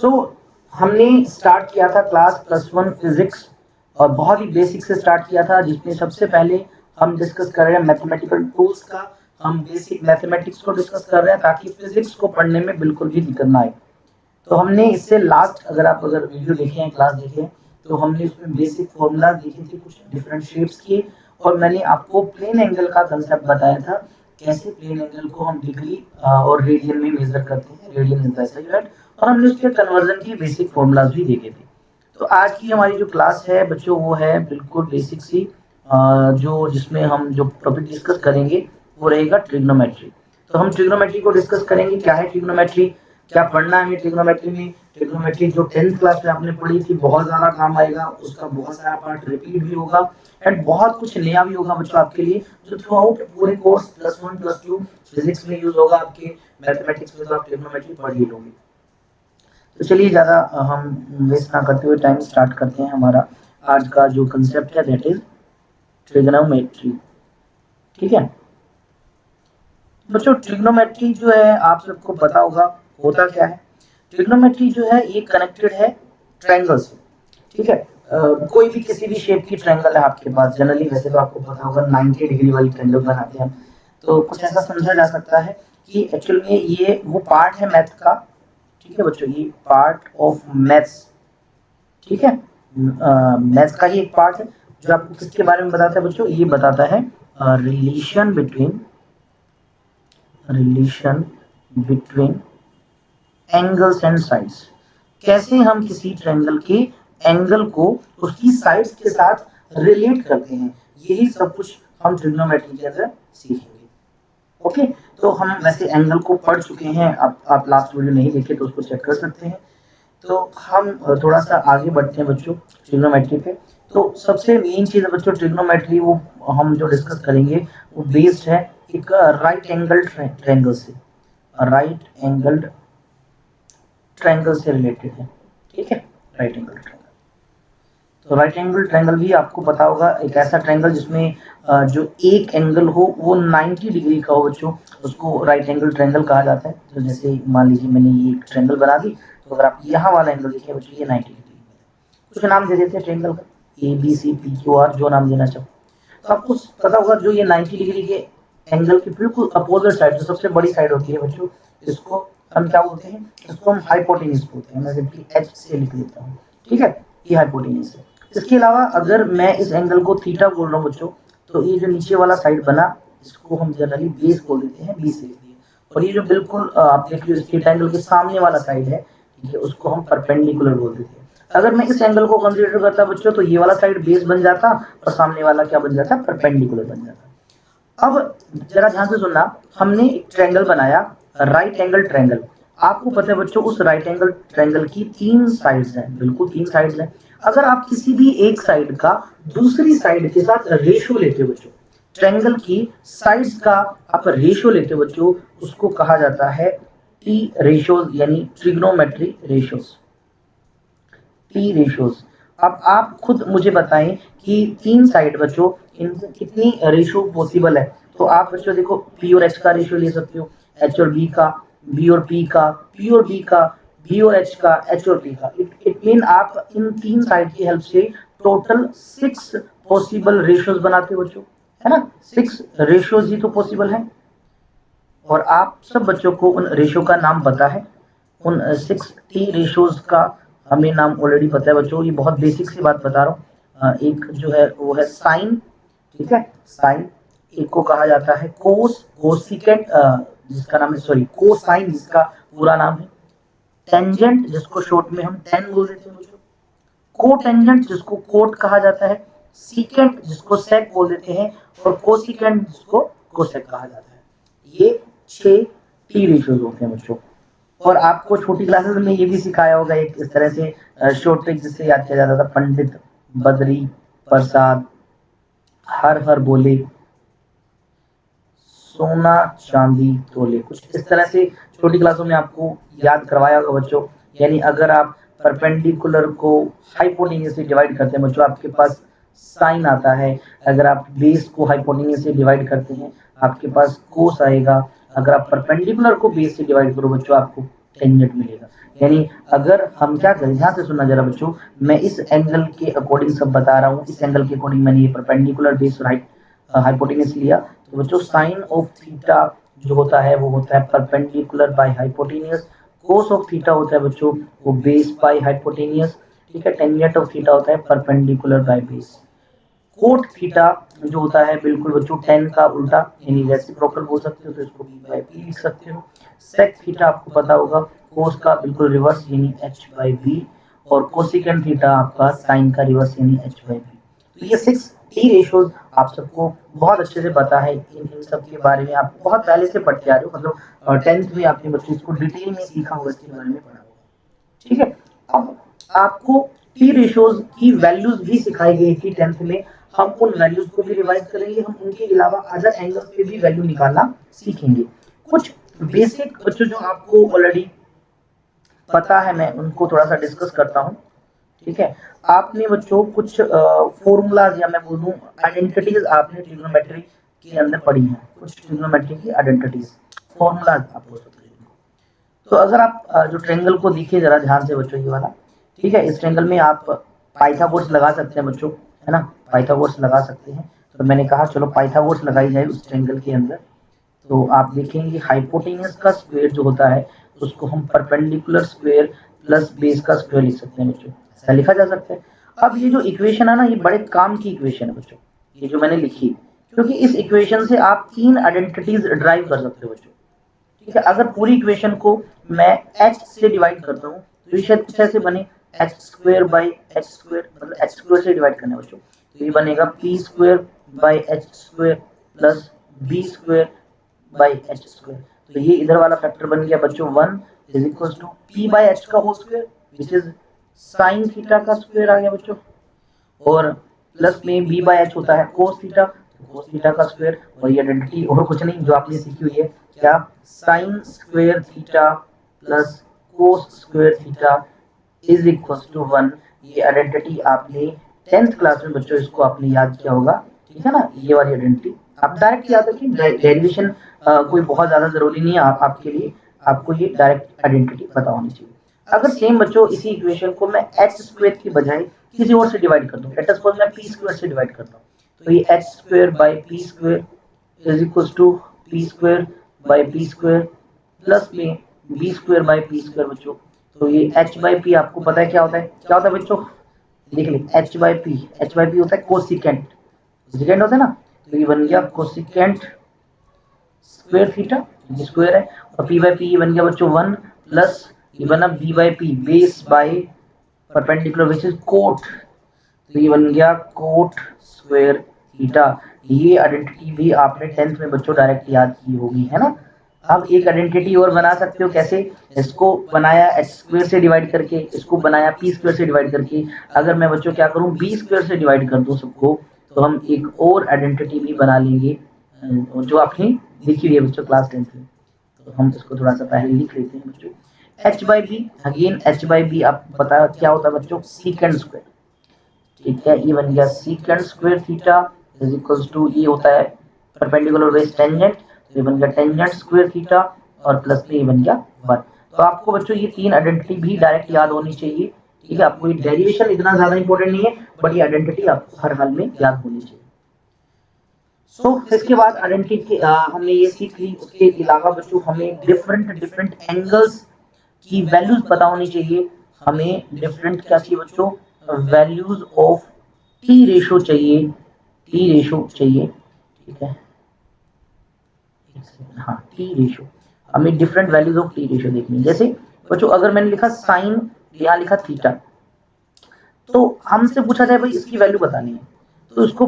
सो हमने स्टार्ट किया था क्लास +1 फिजिक्स और बहुत ही बेसिक से स्टार्ट किया था, जिसमें सबसे पहले हम डिस्कस कर रहे हैं मैथमेटिकल टूल्स का। हम बेसिक मैथमेटिक्स को डिस्कस कर रहे हैं ताकि फिजिक्स को पढ़ने में बिल्कुल भी दिक्कत ना आए। तो हमने इससे लास्ट अगर वीडियो देखे हैं, क्लास देखे हैं, तो हमने उसमें बेसिक फॉर्मूला देखे थे, कुछ डिफरेंट शेप्स किए और मैंने आपको प्लेन एंगल का कंसेप्ट बताया था, कैसे प्लेन एंगल को हम डिग्री और रेडियन में मेजर करते हैं, radian is the SI unit, और हमने उसके कन्वर्जन की बेसिक फॉर्मूलाज भी देखे थे। तो आज की हमारी जो क्लास है बच्चों, वो है बिल्कुल बेसिक सी, जो जिसमें हम जो टॉपिक डिस्कस करेंगे वो रहेगा ट्रिग्नोमेट्री। तो हम ट्रिग्नोमेट्री को डिस्कस करेंगे, क्या है ट्रिग्नोमेट्री, क्या पढ़ना है ट्रिग्नोमेट्री में। ट्रिग्नोमेट्री जो 10th क्लास में आपने पढ़ी थी बहुत ज्यादा काम आएगा, उसका बहुत सारा पार्ट रिपीट भी होगा एंड बहुत कुछ नया भी होगा बच्चों आपके लिए, जो थ्रू आउट पूरे कोर्स +1 +2 फिजिक्स में यूज होगा, आपके मैथमेटिक्स में तो आप ट्रिग्नोमेट्री पढ़ ही लोगे। तो चलिए ज़्यादा हम वेस्ट ना करते हुए टाइम स्टार्ट करते हैं। हमारा आज का जो कंसेप्ट है दैट इज ट्रिग्नोमेट्री। ठीक है बच्चों, ट्रिग्नोमेट्री जो है आप सबको पता होगा होता क्या है। ट्रिग्नोमेट्री जो है ये कनेक्टेड है ट्रायंगल से। ठीक है, कोई भी किसी भी शेप की ट्रायंगल है आपके पास, जनरली वैसे तो आपको पता होगा 90 डिग्री वाली ट्रायंगल बनाते हैं हम। तो कुछ ऐसा समझा जा सकता है कि एक्चुअल में ये वो पार्ट है मैथ का। ठीक है बच्चों, ये पार्ट ऑफ मैथ्स, ठीक है, मैथ्स का ही एक पार्ट है जो आपको किसके बारे में बताता है बच्चों, ये बताता है relation between angles and sides. कैसे हम किसी ट्रायंगल के एंगल को उसकी साइड्स के साथ रिलेट करते हैं, यही सब कुछ हम ट्रिग्नोमेट्री के अंदर सीखेंगे। ओके, तो हम वैसे एंगल को पढ़ चुके हैं, आप लास्ट वीडियो नहीं देखे तो उसको चेक कर सकते हैं। तो हम थोड़ा सा आगे बढ़ते हैं बच्चों ट्रिग्नोमेट्री पे। तो सबसे मेन चीज है बच्चों ट्रिग्नोमेट्री, वो हम जो डिस्कस करेंगे वो बेस्ड है एक राइट एंगल ट्रायंगल से, राइट एंगल्ड ट्रायंगल से रिलेटेड है। ठीक है, राइट एंगल ट्रायंगल। तो राइट एंगल ट्रायंगल भी आपको पता होगा, एक ऐसा ट्रायंगल जिसमें जो एक एंगल हो वो 90 डिग्री का हो बच्चों, उसको राइट एंगल ट्रायंगल कहा जाता है। तो जैसे मान लीजिए मैंने ये एक ट्रायंगल बना दी, तो अगर आप यहाँ वाला एंगल देखिए बच्चों, ये 90 डिग्री में, कुछ नाम दे देते हैं ट्रायंगल का, ABCPQR, जो नाम देना चाहो। तो आपको पता होगा जो ये 90 डिग्री के एंगल की बिल्कुल अपोजिट साइड, जो सबसे बड़ी साइड होती है बच्चों, इसको हम क्या बोलते हैं, इसको हम हाइपोटेन्यूज बोलते हैं। मैं सिंपली H से लिख देता हूँ। ठीक है, ये हाइपोटेन्यूज है। इसके अलावा अगर मैं इस एंगल को थीटा बोल रहा हूँ बच्चों, तो ये जो नीचे वाला साइड बना, इसको हम जनरली बेस बोल देते हैं, B से लिख दिए। और ये जो बिल्कुल आप देख लो इसके एंगल के सामने वाला साइड है, ठीक है, उसको हम परपेंडिकुलर बोल देते हैं। अगर मैं इस एंगल को कंसीडर करता बच्चों, तो ये वाला साइड बेस बन जाता और सामने वाला क्या बन जाता, परपेंडिकुलर बन जाता। अब जरा ध्यान से सुनना, हमने एक ट्रायंगल बनाया, राइट एंगल ट्रायंगल। आपको पता है बच्चों उस राइट एंगल ट्रायंगल की 3 साइड्स हैं, बिल्कुल 3 साइड्स हैं। अगर आप किसी भी एक साइड का दूसरी साइड के साथ रेशियो लेते हो बच्चों, ट्रायंगल की साइड्स का आप रेशियो लेते हो बच्चों, उसको कहा जाता है टी रेशियोज, यानी ट्रिग्नोमेट्री रेशियोज, टी रेशियोज। अब आप खुद मुझे बताएं कि 3 साइड बच्चों इन कितनी रेशियो पॉसिबल है। तो आप बच्चों देखो P और H का रेशियो ले सकते हो, H और B का, B और P का, P और B का, B और H का, H और P का। इट मीन आप इन 3 साइड की हेल्प से टोटल 6 पॉसिबल रेशियोज बनाते हो बच्चों, है ना। 6 रेशियोज ही तो पॉसिबल है, और आप सब बच्चों को उन रेशियो का नाम पता है। उन 6 टी रेशियोज का हमें नाम ऑलरेडी पता है बच्चों, ये बहुत बेसिक सी बात बता रहा हूँ। एक जो है वो है साइन, ठीक है, साइन। एक को कहा जाता है कोस, कोसिकेंट, जिसका नाम है सॉरी कोसाइन, जिसका पूरा नाम है। टेंजेंट, जिसको शॉर्ट में हम टेन बोल देते हैं बच्चों। कोटेंजेंट, जिसको कोट कहा जाता है। सीकेंट, जिसको सेक बोल देते हैं। और कोसिकेंट, जिसको कोसेक कहा जाता है। ये 6 टी रेशियोज होते हैं बच्चों। और आपको छोटी क्लासेस में ये भी सिखाया होगा एक इस तरह से शॉर्ट ट्रिक जिससे याद किया जाता था, पंडित बद्री प्रसाद हर हर बोले सोना चांदी तोले, कुछ इस तरह से छोटी क्लासों में आपको याद करवाया होगा बच्चों। यानी अगर आप परपेंडिकुलर को हाइपोटेन्यूज से डिवाइड करते हैं बच्चों, आपके पास साइन आता है। अगर आप बेस को हाइपोटेन्यूज से डिवाइड करते हैं, आपके पास कोस आएगा। अगर आप परपेंडिकुलर को बेस से डिवाइड करो बच्चों, आपको टेंजेंट मिलेगा। यानी अगर हम क्या करें, ध्यान से सुनना जरा बच्चों, मैं इस एंगल के अकॉर्डिंग सब बता रहा हूँ। इस एंगल के अकॉर्डिंग मैंने ये परपेंडिकुलर बेस राइट हाइपोटेन्यूज लिया। तो बच्चों साइन ऑफ थीटा जो होता है वो होता है perpendicular by hypotenuse. Cos of theta होता है बच्चों वो बेस बाय हाइपोटेन्यूज। ठीक है, टेंजेंट ऑफ थीटा होता है perpendicular by base. Cot theta जो होता है बिल्कुल बच्चों टेन का उल्टा, यानी रेसिप्रोकल बोल सकते हो, तो इसको b बाई p लिख सकते हो। सेक थीटा आपको पता होगा कोस का बिल्कुल रिवर्स यानी h बाई b, और कोसिकेंट थीटा आपका साइन का रिवर्स यानी h बाई b। तो ये 6 टी रेशियोज आप सबको बहुत अच्छे से पता है। इन सब के बारे में आप बहुत पहले से पढ़ते आ रहे हो, मतलब 10th में आपने बच्चों इसको डिटेल में सीखा होगा, इसके बारे में पढ़ा होगा। ठीक है, अब आपको टी रेशियोज की वैल्यूज भी सिखाई गई थी 10th में। हम उन वैल्यूज को भी रिवाइज करेंगे, हम उनके अलावा अदर एंगल्स पे भी वैल्यू निकालना सीखेंगे। कुछ बेसिक बच्चों जो आपको ऑलरेडी पता है मैं उनको थोड़ा सा डिस्कस करता हूँ। ठीक है, आपने बच्चों कुछ फॉर्मूलाज या मैं बोलूँ आइडेंटिटीज आपने ट्रिग्नोमेट्री के अंदर पढ़ी हैं, कुछ ट्रिग्नोमेट्री की आइडेंटिटीज फॉर्मूलाज आप बोल सकते हैं। तो अगर आप जो ट्रायंगल को देखिए जरा ध्यान से बच्चों, ये वाला, ठीक है, इस ट्रायंगल में आप पाइथागोरस लगा सकते हैं बच्चों, है ना, पाइथागोरस लगा सकते हैं। तो मैंने कहा चलो पाइथागोरस लगाई जाए उस ट्रायंगल के अंदर। तो आप देखेंगे हाइपोटेन्यूज का स्क्वायर जो होता है उसको हम परपेंडिकुलर स्क्वायर प्लस बेस का स्क्वायर लिख सकते हैं बच्चों, ऐसा लिखा जा सकता है। अब ये जो इक्वेशन है ना, ये बड़े काम की इक्वेशन है बच्चों, ये जो मैंने लिखी, क्योंकि इस इक्वेशन से आप 3 आइडेंटिटीज ड्राइव कर सकते हो बच्चों। ठीक है, अगर पूरी इक्वेशन को मैं h से डिवाइड करता हूँ तो ये शायद कुछ ऐसे बने h square by h square, मतलब h स्क्वायर से डिवाइड करना है बच्चों, तो ये बनेगा p square by h square plus b square by h square. तो ये इधर वाला फैक्टर बन गया बच्चों 1 इज इक्वल टू p बाई h का whole square which is sine theta का स्क्वायर आ गया बच्चों, और प्लस में b बाई h होता है कोस थीटा, तो कोस थीटा का स्क्वायर, और ये आइडेंटिटी और कुछ नहीं जो आपने सीखी हुई है, क्या, sine square theta plus cos square theta is equal to 1। ये आइडेंटिटी आपने 10th क्लास में बच्चों इसको आपने याद किया होगा। ठीक है ना, ये वाली आइडेंटिटी आप डायरेक्ट याद रखिए, डेरिवेशन कोई बहुत ज्यादा जरूरी नहीं है आपके लिए, आपको ये डायरेक्ट आइडेंटिटी पता होनी चाहिए। अगर सेम बच्चों इसी इक्वेशन को मैं h स्क्वायर की बजाय किसी और से डिवाइड कर दूं, लेट अस सपोज मैं p स्क्वायर से डिवाइड करता हूं, तो ये h square by p square is equal to p square by p square plus में b square by p square बच्चों। तो ये h बाय p आपको पता है क्या होता है, क्या होता है बच्चों, देख ले, h बाय p होता है कोसिकेंट, कोसिकेंट होता है ना, तो ये बन गया कोसिकेंट स्क्वायर थीटा, ये स्क्वायर है, और p बाय p ये बन गया बच्चों 1 प्लस ये बना b by p base by perpendicular which is cot, तो ये बन गया कोट स्क्वायर थीटा। ये आइडेंटिटी भी आपने 10th में बच्चों डायरेक्ट याद की होगी, है ना। अब एक आइडेंटिटी और बना सकते हो, कैसे, इसको बनाया h स्क्वायर से डिवाइड करके, इसको बनाया p स्क्वायर से डिवाइड करके। अगर मैं बच्चों क्या करूं b स्क्वायर से डिवाइड कर दूं सबको, तो हम एक और आइडेंटिटी भी बना लेंगे जो आपने लिखी हुई है बच्चों क्लास 10th में। तो हम इसको थोड़ा सा पहले लिख लेते हैं बच्चों, h by B, again h by B आप पता क्या होता है बच्चों, सीकेंड स्क्वायर। ठीक है, ये बन गया secant square theta is equals to, ये होता है परपेंडिकुलर बेस टेंजेंट, तो ये बन गया टेंजेंट स्क्वायर थीटा, और प्लस में ये बन गया 1। तो आपको बच्चों ये 3 आइडेंटिटी भी डायरेक्ट याद होनी चाहिए। ठीक है, आपको ये डेरिवेशन इतना ज्यादा इंपॉर्टेंट नहीं है, बट ये आइडेंटिटी आपको हर हाल में याद होनी चाहिए। इसके बाद आइडेंटिटी हमने ये सीख ली, उसके अलावा बच्चों हमें डिफरेंट डिफरेंट एंगल्स की वैल्यूज पता होनी चाहिए। हमें डिफरेंट क्या चाहिए बच्चों, वैल्यूज ऑफ टी रेशो चाहिए, टी रेशो चाहिए। ठीक है, हाँ टी रेशो, हमें different values of T ratio देखनी है। जैसे बच्चों अगर मैंने लिखा साइन, यहाँ लिखा थीटा, तो हमसे पूछा जाए भाई इसकी वैल्यू बतानी है, तो इसको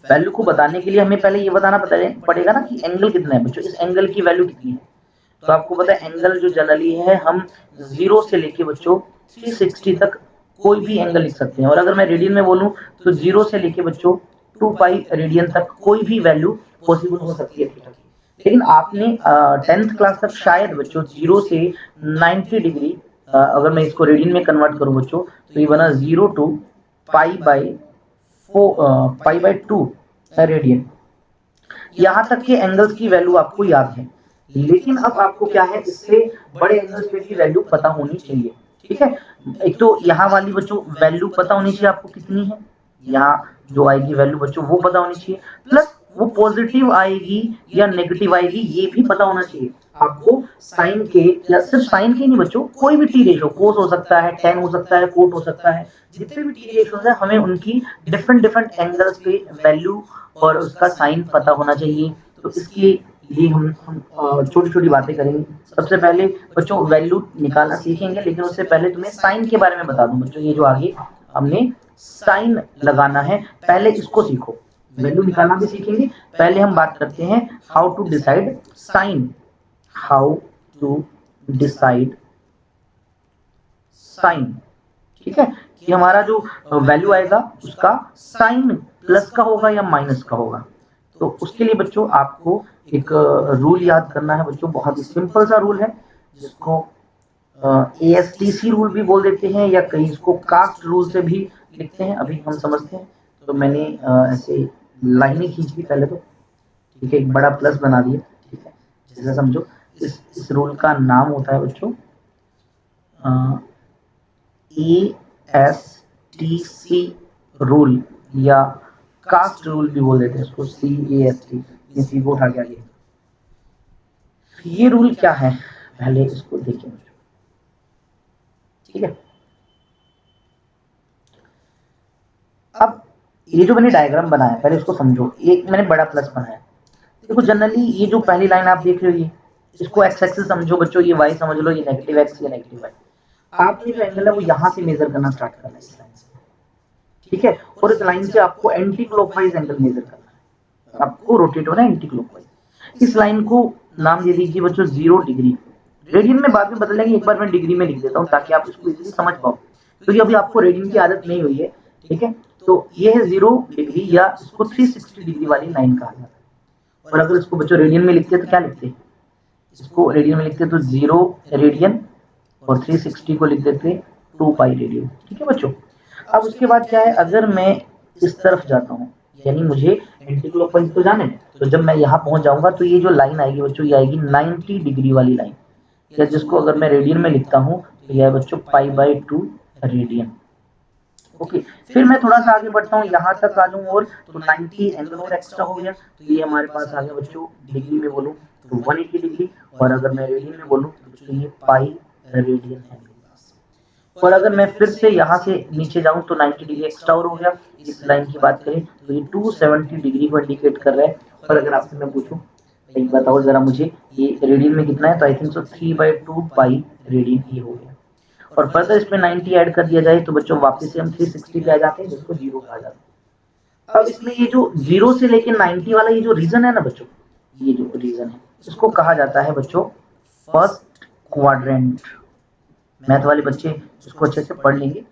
वैल्यू को बताने के लिए हमें पहले ये बताना पड़ेगा ना कि एंगल कितना है बच्चों, इस एंगल की वैल्यू कितनी है। तो आपको पता है एंगल जो जनरली है हम 0 से लेके बच्चों 360 तक कोई भी एंगल लिख सकते हैं, और अगर मैं रेडियन में बोलूं तो 0 से लेके बच्चों 2 पाई रेडियन तक कोई भी वैल्यू पॉसिबल हो सकती है थीटा की। लेकिन आपने 10th क्लास तक शायद बच्चों 0 से 90 डिग्री, अगर मैं इसको रेडियन में कन्वर्ट करूं बच्चों, तो ये बना 0 टू पाई बाई 2 रेडियन, यहाँ तक के एंगल्स की वैल्यू आपको याद है। लेकिन अब आपको क्या है, इससे बड़े एंगल्स पे की वैल्यू पता होनी चाहिए। ठीक है, एक तो यहाँ वाली बच्चों वैल्यू पता होनी चाहिए आपको कितनी है, यहाँ जो आएगी वैल्यू बच्चों वो पता होनी चाहिए, प्लस वो पॉजिटिव आएगी या नेगेटिव आएगी ये भी पता होना चाहिए आपको। साइन के, या सिर्फ साइन के नहीं बच्चों, कोई भी टी रेशो, कोस हो सकता है, टेन हो सकता है, कोट हो सकता है, जितने भी टी रेशोज है हमें उनकी डिफरेंट डिफरेंट एंगल्स पे वैल्यू और उसका साइन पता होना चाहिए। तो इसके लिए हम छोटी छोटी बातें करेंगे। सबसे पहले बच्चों वैल्यू निकालना सीखेंगे, लेकिन उससे पहले तुम्हें साइन के बारे में बता दूं बच्चों, ये जो आगे हमने साइन लगाना है, पहले इसको सीखो। वैल्यू निकालना भी सीखेंगे, पहले हम बात करते हैं how to decide sign. How to decide sign, ठीक है, कि हमारा जो वैल्यू आएगा उसका साइन प्लस का होगा या माइनस का होगा। तो उसके लिए बच्चों आपको एक रूल याद करना है बच्चों, बहुत ही सिंपल सा रूल है, जिसको ASTC रूल भी बोल देते हैं, या कहीं इसको कास्ट रूल से भी लिखते हैं, अभी हम समझते हैं। तो मैंने ऐसे लाइनें खींच दी पहले तो, ठीक है, एक बड़ा प्लस बना दिया, ठीक है, जैसे समझो इस रूल का नाम होता है बच्चों ASTC रूल, या कास्ट रूल भी बोल देते हैं इसको, CAST, सी को उठा के आगे। ये रूल क्या है पहले इसको देखें, ठीक है। अब ये जो मैंने डायग्राम बनाया पहले इसको समझो, एक मैंने बड़ा प्लस बनाया, देखो जनरली ये जो पहली लाइन आप देख रहे हो, ये इसको एक्स एक्सिस समझो बच्चों, ये वाई समझ लो, ये नेगेटिव एक्स, ये नेगेटिव वाई। आपने जो एंगल है वो यहाँ से मेजर करना स्टार्ट करना है, इस लाइन से, ठीक है, और इस लाइन से आपको एंटी क्लॉकवाइज एंगल मेजर करना है, आपको रोटेट होना है एंटी क्लॉकवाइज। इस लाइन को नाम दे दीजिए बच्चों 0 डिग्री। रेडियन में बाद में बदलेंगे, एक बार मैं डिग्री में लिख देता हूँ ताकि आप इसको इजीली समझ पाओ, क्योंकि अभी आपको रेडियन की आदत नहीं हुई है, ठीक है। तो ये है 0 डिग्री, या इसको 360 डिग्री वाली लाइन कहा जाता है। और अगर इसको बच्चों रेडियन में लिखते हैं तो क्या लिखते हैं, इसको रेडियन में लिखते हैं तो 0 रेडियन, और 360 को लिख देते हैं 2 पाई रेडियन, ठीक है बच्चों। अब उसके बाद क्या है, अगर मैं इस तरफ जाता हूँ, यानी मुझे एंटी क्लॉकवाइज तो जाने, तो जब मैं यहाँ पहुंच जाऊंगा तो ये जो लाइन आएगी बच्चों, ये आएगी 90 डिग्री वाली लाइन, या जिसको अगर मैं रेडियन में लिखता हूँ तो यह है बच्चों π/2 रेडियन। ओके, फिर मैं थोड़ा सा आगे बढ़ता हूँ, यहाँ तक आ जाऊँ और तो 90 एंगल और एक्स्ट्रा हो गया, तो ये हमारे पास आ गया बच्चों, डिग्री में बोलूँ तो 180 डिग्री, और अगर मैं रेडियन में बोलूँ तो बच्चों ये पाई रेडियन है। और अगर मैं फिर से यहाँ से नीचे जाऊँ तो 90 डिग्री एक्स्ट्रा और हो गया। इस लाइन की बात करें तो ये 270 डिग्री को इंडिकेट कर रहा है। और अगर आपसे मैं पूछूं एक बताओ जरा मुझे, ये रेडियन में कितना है, तो I think so 3/2 pi radian ये हो गया। और फर्दर इसमें 90 ऐड कर दिया जाए तो बच्चों वापस से हम 360 पे आ जाते हैं, जिसको 0 कहा जाता है। अब इसमें ये जो 0 से लेकर 90 वाला ये जो रीजन है ना बच्चों, ये जो रीजन है इसको कहा जाता है बच्चों फर्स्ट क्वाड्रेंट। मैथ वाले बच्चे इसको अच्छे से पढ़ लेंगे,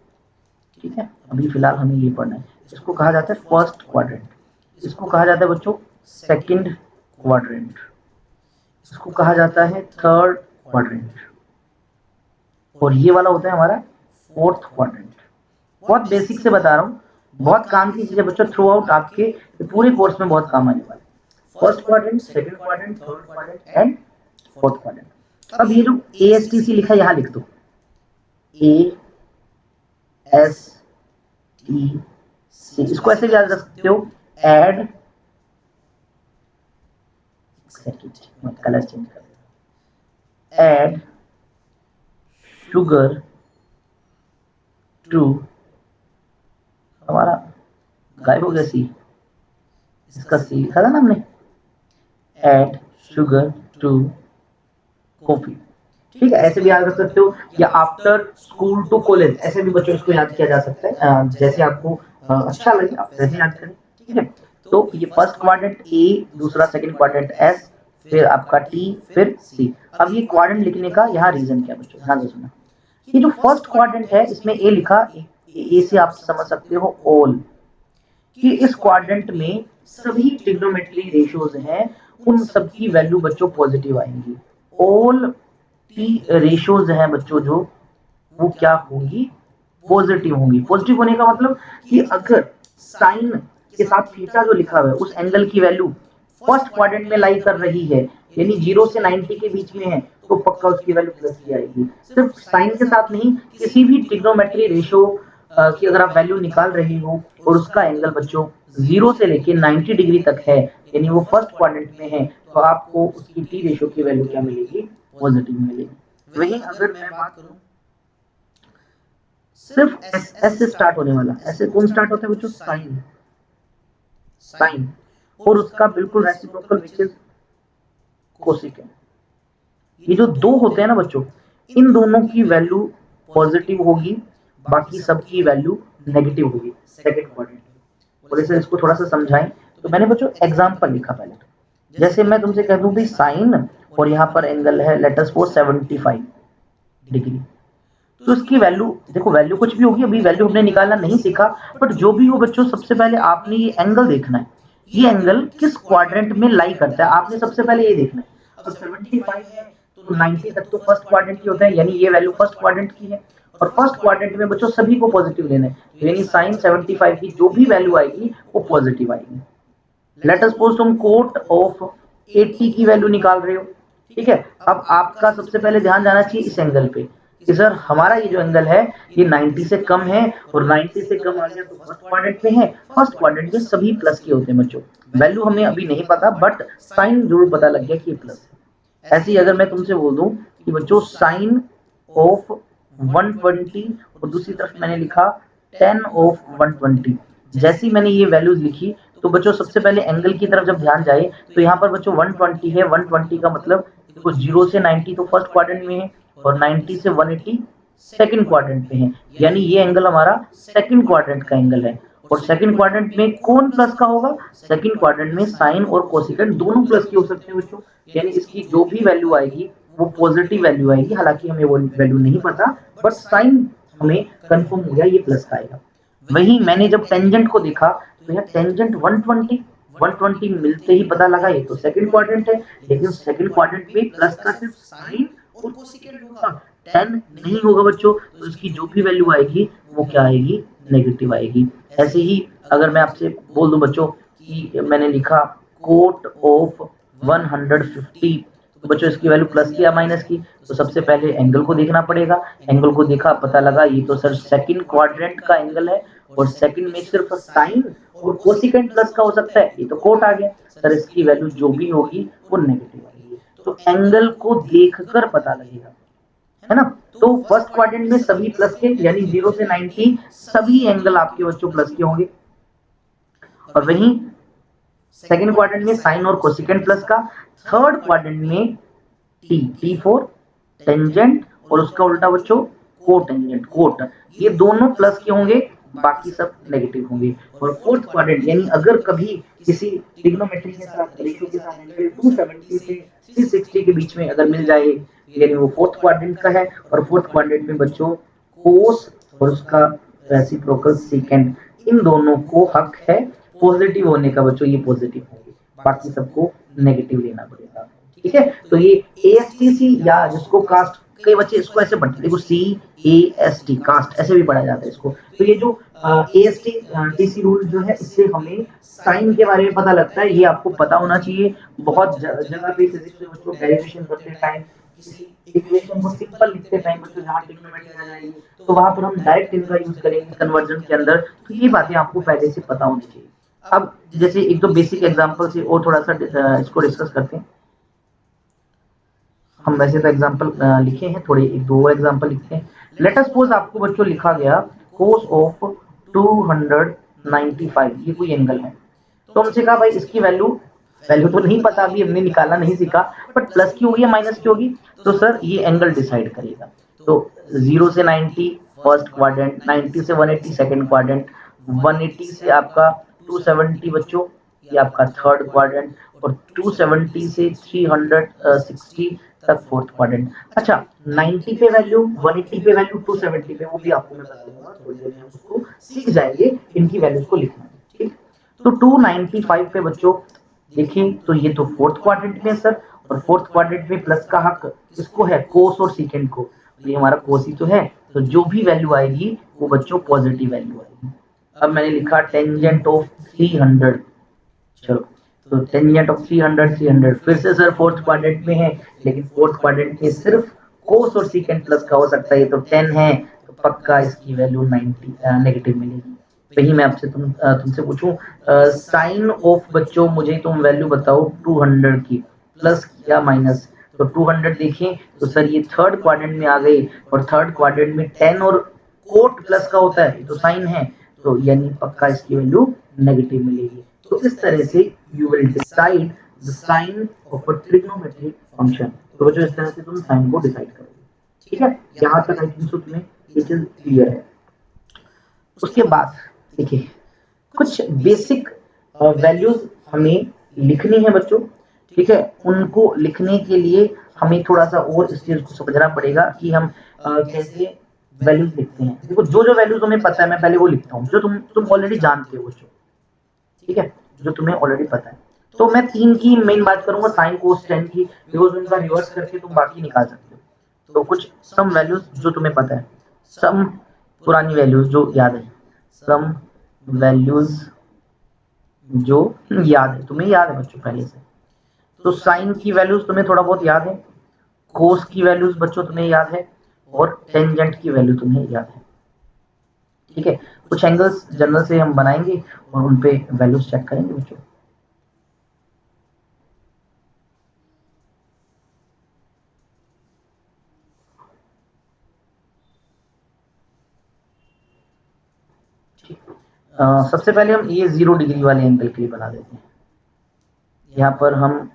ठीक है, अभी फिलहाल हमें ये पढ़ना है। इसको कहा जाता है फर्स्ट क्वाड्रेंट, इसको कहा जाता है बच्चों सेकंड क्वाड्रेंट, इसको कहा जाता है थर्ड क्वाड्रेंट, और ये वाला होता है हमारा फोर्थ क्वाड्रेंट। बहुत बेसिक से बता रहा हूँ, बहुत काम की चीजें बच्चों, थ्रू आउट आपके पूरे कोर्स में बहुत काम आने वाले। First quadrant, second quadrant, third quadrant and fourth quadrant. अब ये जो ASTC लिखा है यहाँ लिख दो, ASTC, इसको ऐसे याद रख सकते हो, एड, कलर चेंज कर देता, एड शुगर टू, हमारा गायब हो गया सी, इसका सी लिखा था ना हमने, एड शुगर टू कॉफी, ठीक है, ऐसे भी याद रख सकते हो। या आफ्टर स्कूल टू कॉलेज, ऐसे भी बच्चों इसको याद किया जा सकता है, जैसे आपको अच्छा लगे आप वैसे याद करें, ठीक है। तो ये फर्स्ट क्वाड्रेंट ए, दूसरा सेकंड क्वाड्रेंट एस, फिर आपका टी, फिर सी। अब ये क्वाड्रेंट लिखने का यहाँ रीजन क्या बच्चों, ध्यान से सुना, ये जो फर्स्ट क्वाड्रेंट है इसमें ए लिखा, ए से आप समझ सकते हो ऑल, कि इस क्वाड्रेंट में सभी ट्रिग्नोमेट्री रेशियोज हैं, उन सब की वैल्यू बच्चों पॉजिटिव आएंगी। ऑल टी रेशियोज हैं बच्चों जो, वो क्या होंगी, पॉजिटिव होंगी। पॉजिटिव होने का मतलब कि अगर साइन के साथ थीटा जो लिखा हुआ है उस एंगल की वैल्यू फर्स्ट क्वाड्रेंट में लाई कर रही है, यानी 0 से 90 के बीच में है तो पक्का उसकी वैल्यू प्लस की आएगी। सिर्फ साइन के साथ नहीं, किसी भी ट्रिग्नोमेट्री रेशियो की अगर आप वैल्यू निकाल रहे हो और उसका एंगल बच्चों 0 से लेके 90 डिग्री तक है, यानी वो फर्स्ट क्वाड्रेंट में है, तो आपको उसकी टी रेशियो की वैल्यू क्या मिलेगी? पॉजिटिव मिलेगी। वहीं अगर मैं बात करूं सिर्फ एस से स्टार्ट होने वाला, ऐसे कौन स्टार्ट होता है बच्चों? साइन। साइन और उसका बिल्कुल रेसिप्रोकल विच इज कोसेकेंड। ये जो दो होते हैं ना बच्चों, इन दोनों की वैल्यू पॉजिटिव होगी, बाकी सबकी वैल्यू नेगेटिव होगी सेकंड क्वाड्रेंट में। बोले सर इसको थोड़ा सा समझाएं, तो मैंने बच्चों एग्जांपल लिखा पहले। जैसे मैं तुमसे कह दूं भाई साइन और यहाँ पर एंगल है लेट अस सपोज 75 डिग्री, तो इसकी वैल्यू देखो, वैल्यू कुछ भी होगी, अभी वैल्यू हमने निकालना नहीं सीखा, बट जो भी हो बच्चों सबसे पहले आपने ये एंगल देखना है, ये एंगल किस क्वाड्रेंट में लाई करता है, आपने सबसे पहले ये देखना है। अब 75 है तो 90 तक तो फर्स्ट क्वाड्रेंट की होता है, यानी ये वैल्यू फर्स्ट क्वाड्रेंट की है, और फर्स्ट क्वाड्रेंट में बच्चों सभी को पॉजिटिव लेना है, तो यानी साइन 75 की जो भी वैल्यू आएगी वो पॉजिटिव आएगी। लेट अस सपोज तुम कोट ऑफ 80 की वैल्यू निकाल रहे हो, ठीक है। अब आपका सबसे पहले ध्यान जाना चाहिए इस एंगल पे कि सर हमारा ये जो एंगल है ये 90 से कम है, और 90 से कम आ गया तो फर्स्ट क्वाड्रेंट में है। फर्स्ट क्वाड्रेंट में सभी प्लस के होते हैं बच्चों, वैल्यू हमें अभी नहीं पता बट साइन जरूर पता लग गया कि ये प्लस है। ऐसे ही अगर मैं तुमसे बोल दूं कि बच्चों साइन ऑफ 120 और दूसरी तरफ मैंने लिखा टेन ऑफ 120, जैसी मैंने ये वैल्यूज लिखी तो बच्चों सबसे पहले एंगल की तरफ जब ध्यान जाए तो यहाँ पर बच्चों 120 है, 120 का मतलब देखो 0 से 90 तो फर्स्ट क्वाड्रेंट में है और 90 से 180 सेकंड क्वाड्रेंट में है, यानी ये एंगल हमारा सेकंड क्वाड्रेंट का एंगल है। और सेकंड क्वाड्रेंट में कौन प्लस का होगा? सेकंड क्वाड्रेंट में साइन और कोसेकेंट दोनों प्लस के हो सकते हैं बच्चों, यानी इसकी जो भी वैल्यू आएगी वो पॉजिटिव वैल्यू आएगी, हालांकि हमें वो वैल्यू नहीं पता बट साइन हमें कंफर्म हो गया ये प्लस का आएगा। वहीं मैंने जब टेंजेंट को देखा तो यह टेंजेंट 120 मिलते ही पता लगा ये तो सेकंड क्वाड्रेंट है, लेकिन सेकंड क्वाड्रेंट में प्लस का सिर्फ साइन और कोसेकेंट होगा, 10 नहीं होगा बच्चों, तो इसकी जो भी वैल्यू आएगी वो क्या आएगी? नेगेटिव आएगी। ऐसे ही अगर मैं आपसे बोल दूं बच्चों कि मैंने लिखा कोट ऑफ 150, तो बच्चों इसकी वैल्यू प्लस की या माइनस की? तो सबसे पहले एंगल को देखना पड़ेगा, एंगल को देखा पता लगा ये तो सर सेकंड क्वाड्रेंट का एंगल है, और सेकंड में सिर्फ साइन और कोसेकेंट प्लस का हो सकता है, ये तो कोट आ गया, सर इसकी वैल्यू जो भी होगी वो नेगेटिव आएगी। तो एंगल को देखकर पता लगेगा, है ना। तो फर्स्ट क्वाड्रेंट में सभी प्लस के, यानी 0 से 90 सभी एंगल आपके बच्चों प्लस के होंगे, और वहीं सेकंड क्वाड्रेंट में साइन और कोसेकेंट प्लस का, थर्ड क्वाड्रेंट में टी फॉर टेंजेंट और उसका उल्टा बच्चों कोटेंजेंट कोट, ये दोनों प्लस के होंगे, बाकी सब नेगेटिव होंगे। और फोर्थ क्वाड्रेंट यानी अगर कभी किसी ट्रिग्नोमेट्री के साथ रेशियो के साथ एंगल 270 से 360 के बीच में अगर मिल जाए, यानी वो फोर्थ क्वाड्रेंट का है, और फोर्थ क्वाड्रेंट में बच्चों कोस और उसका रेसिप्रोकल सेकेंड, इन दोनों को हक है पॉजिटिव होने का बच्चों, ये पॉजिटिव होंगे, बाकी सबको नेगेटिव लेना पड़ेगा, ठीक है। तो ये एएसटीसी या जिसको कास्ट, कई बच्चे इसको ऐसे पढ़ते हैं, देखो CAST कास्ट ऐसे भी पढ़ा जाता है इसको। तो ये जो एएसटी टीसी रूल जो है, इससे हमें साइन के बारे में पता लगता है, ये आपको पता होना चाहिए। बहुत जगह पे फिजिक्स में बच्चों डेरिवेशन करते टाइम किसी इक्वेशन को सिंपल लिखते टाइम बच्चों जहाँ ट्रिग्नोमेट्री आ जाएगी तो वहां पर हम डायरेक्ट इनका यूज करेंगे कन्वर्जन के अंदर, तो ये बातें आपको पहले से पता होनी चाहिए। अब जैसे एक दो बेसिक एग्जांपल से और थोड़ा सा इसको डिस्कस करते हैं। हम वैसे तो एग्जांपल लिखे हैं, थोड़े एक दो एग्जांपल लिखते हैं। लेट अस सपोज आपको बच्चों लिखा गया कोस ऑफ 295, ये कोई एंगल है, तो हमसे कहा भाई इसकी वैल्यू, वैल्यू तो नहीं पता, अभी हमने निकालना नहीं सीखा, बट प्लस की होगी या माइनस की होगी? तो सर ये एंगल डिसाइड करेगा। तो 0 से 90 फर्स्ट क्वाड्रेंट, 90 से 180 सेकंड क्वाड्रेंट, 180 से आपका 270 बच्चों ये आपका थर्ड क्वाड्रेंट, और 270 से 360 तक फोर्थ क्वाड्रेंट। अच्छा 90 पे वैल्यू, 180 पे वैल्यू, 270 पे, वो भी आपको मैं बता दूंगा थोड़ी देर में, हम उसको सीख जाएंगे इनकी वैल्यूज को लिखना, ठीक। तो 295 पे बच्चों देखें तो ये तो फोर्थ क्वाड्रेंट में सर, और फोर्थ क्वाड्रेंट में प्लस का हक किसको है? कोस और सीकेंड को, तो ये हमारा कोस ही तो है, तो जो भी वैल्यू आएगी वो बच्चों पॉजिटिव वैल्यू आएगी। अब मैंने लिखा टेंजेंट ऑफ 300, चलो तो टेंजेंट ऑफ 300 300 फिर से सर फोर्थ क्वाड्रेंट में है, लेकिन फोर्थ क्वाड्रेंट में सिर्फ कोस और सीकेंट प्लस का हो सकता है, ये तो 10 है, तो पक्का इसकी वैल्यू 90 नेगेटिव मिलेगी। वही मैं आपसे तुमसे पूछूं साइन ऑफ बच्चों मुझे तुम वैल्यू बताओ 200 की, प्लस या माइनस। तो 200 देखें तो सर ये थर्ड क्वाड्रेंट में आ गई, और थर्ड क्वाड्रेंट में 10 और कोट प्लस का होता है, तो साइन है, तो यानी पक्का इसकी वैल्यू नेगेटिव मिलेगी। तो इस तरह से you will decide the sign of a trigonometric function. तो बच्चों इस तरह से तुम साइन को डिसाइड करोगे। ठीक है, यहाँ तक आई थिंक सो तुम्हें ये चीज क्लियर है। उसके बाद देखिए कुछ बेसिक वैल्यूज हमें लिखनी है बच्चों। ठीक है, उनको लिखने के लिए हमें थोड़ा सा और इस चीज को समझना पड़ेगा कि हम कैसे वैल्यूज लिखते हैं। देखो जो जो वैल्यूज हमें पता है मैं पहले वो लिखता हूँ जो तुम ऑलरेडी जानते हो बच्चों। ठीक है, जो तुम्हें ऑलरेडी पता है। तो मैं 3 की मेन बात करूंगा, साइन कोस टेन की, बिकॉज उनका रिवर्स करके तुम बाकी निकाल सकते हो। तो कुछ सम वैल्यूज जो तुम्हें पता है, सम पुरानी वैल्यूज जो याद है, सम वैल्यूज जो याद है, तुम्हें याद है बच्चों पहले से। तो साइन की वैल्यूज तुम्हें थोड़ा बहुत याद है, कोस की वैल्यूज बच्चों तुम्हें याद है, और टेंजेंट की वैल्यू तुम्हें याद है। ठीक है, कुछ एंगल्स जनरल से हम बनाएंगे और उन पे वैल्यूज चेक करेंगे बच्चों। सबसे पहले हम ये 0 डिग्री वाले एंगल के लिए बना देते हैं। यहाँ पर हम